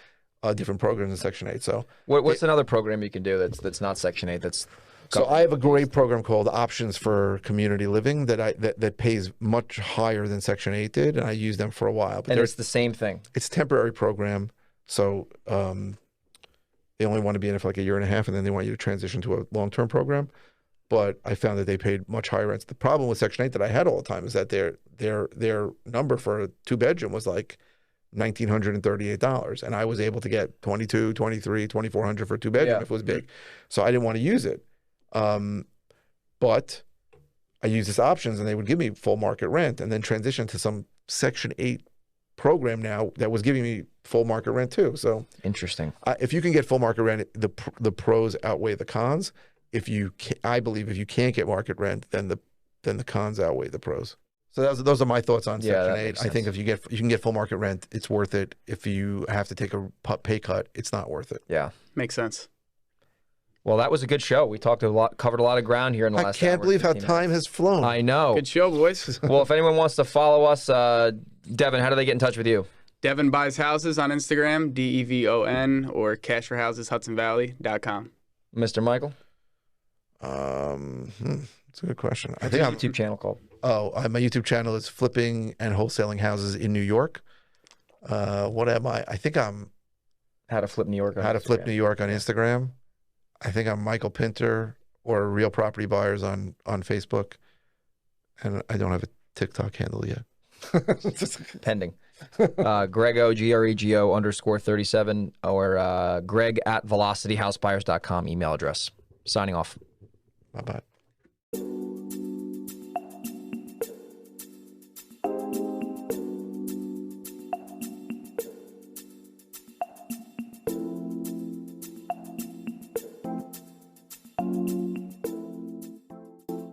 S2: different programs in Section 8. So
S1: What's another program you can do that's not Section 8?
S2: So I have a great program called Options for Community Living that pays much higher than Section 8 did, and I used them for a while. But
S1: And it's the same thing.
S2: it's a temporary program, so they only want to be in it for like a year and a half, and then they want you to transition to a long-term program. But I found that they paid much higher rents. The problem with Section 8 that I had all the time is that their number for a 2-bedroom was like $1,938, and I was able to get $2,200, $2,300, $2,400 for a 2-bedroom
S1: Yeah.
S2: if it was big. So I didn't want to use it. But I used this options, and they would give me full market rent, and then transition to some Section 8 program now that was giving me full market rent too. So
S1: Interesting.
S2: if you can get full market rent, the pros outweigh the cons. I believe if you can't get market rent, then the cons outweigh the pros. So those are my thoughts on
S1: Yeah,
S2: Section
S1: that
S2: 8.
S1: makes
S2: I think
S1: sense.
S2: if you can get full market rent, it's worth it. If you have to take a pay cut, it's not worth it.
S1: Yeah.
S3: Makes sense.
S1: Well, that was a good show. We covered a lot of ground here in the
S2: I
S1: last.
S2: can't
S1: hour,
S2: believe how
S1: 15
S2: time has flown.
S1: minutes. I know.
S3: Good show, boys.
S1: Well, if anyone wants to follow us, Devon, how do they get in touch with you?
S3: Devon Buys Houses on Instagram, DEVON, or CashForHousesHudsonValley.com.
S1: Mr. Michael?
S2: That's a good question. I
S1: What's
S2: think
S1: your YouTube channel called?
S2: my YouTube channel is Flipping and Wholesaling Houses in New York. What am I? I think I'm
S1: How to Flip New York. on
S2: How to Flip
S1: Instagram.
S2: New York on Instagram. I think I'm Michael Pinter or Real Property Buyers on Facebook. And I don't have a TikTok handle yet.
S1: Pending. Grego, GREGO _37, or Greg at velocityhousebuyers.com email address. Signing off.
S2: Bye-bye.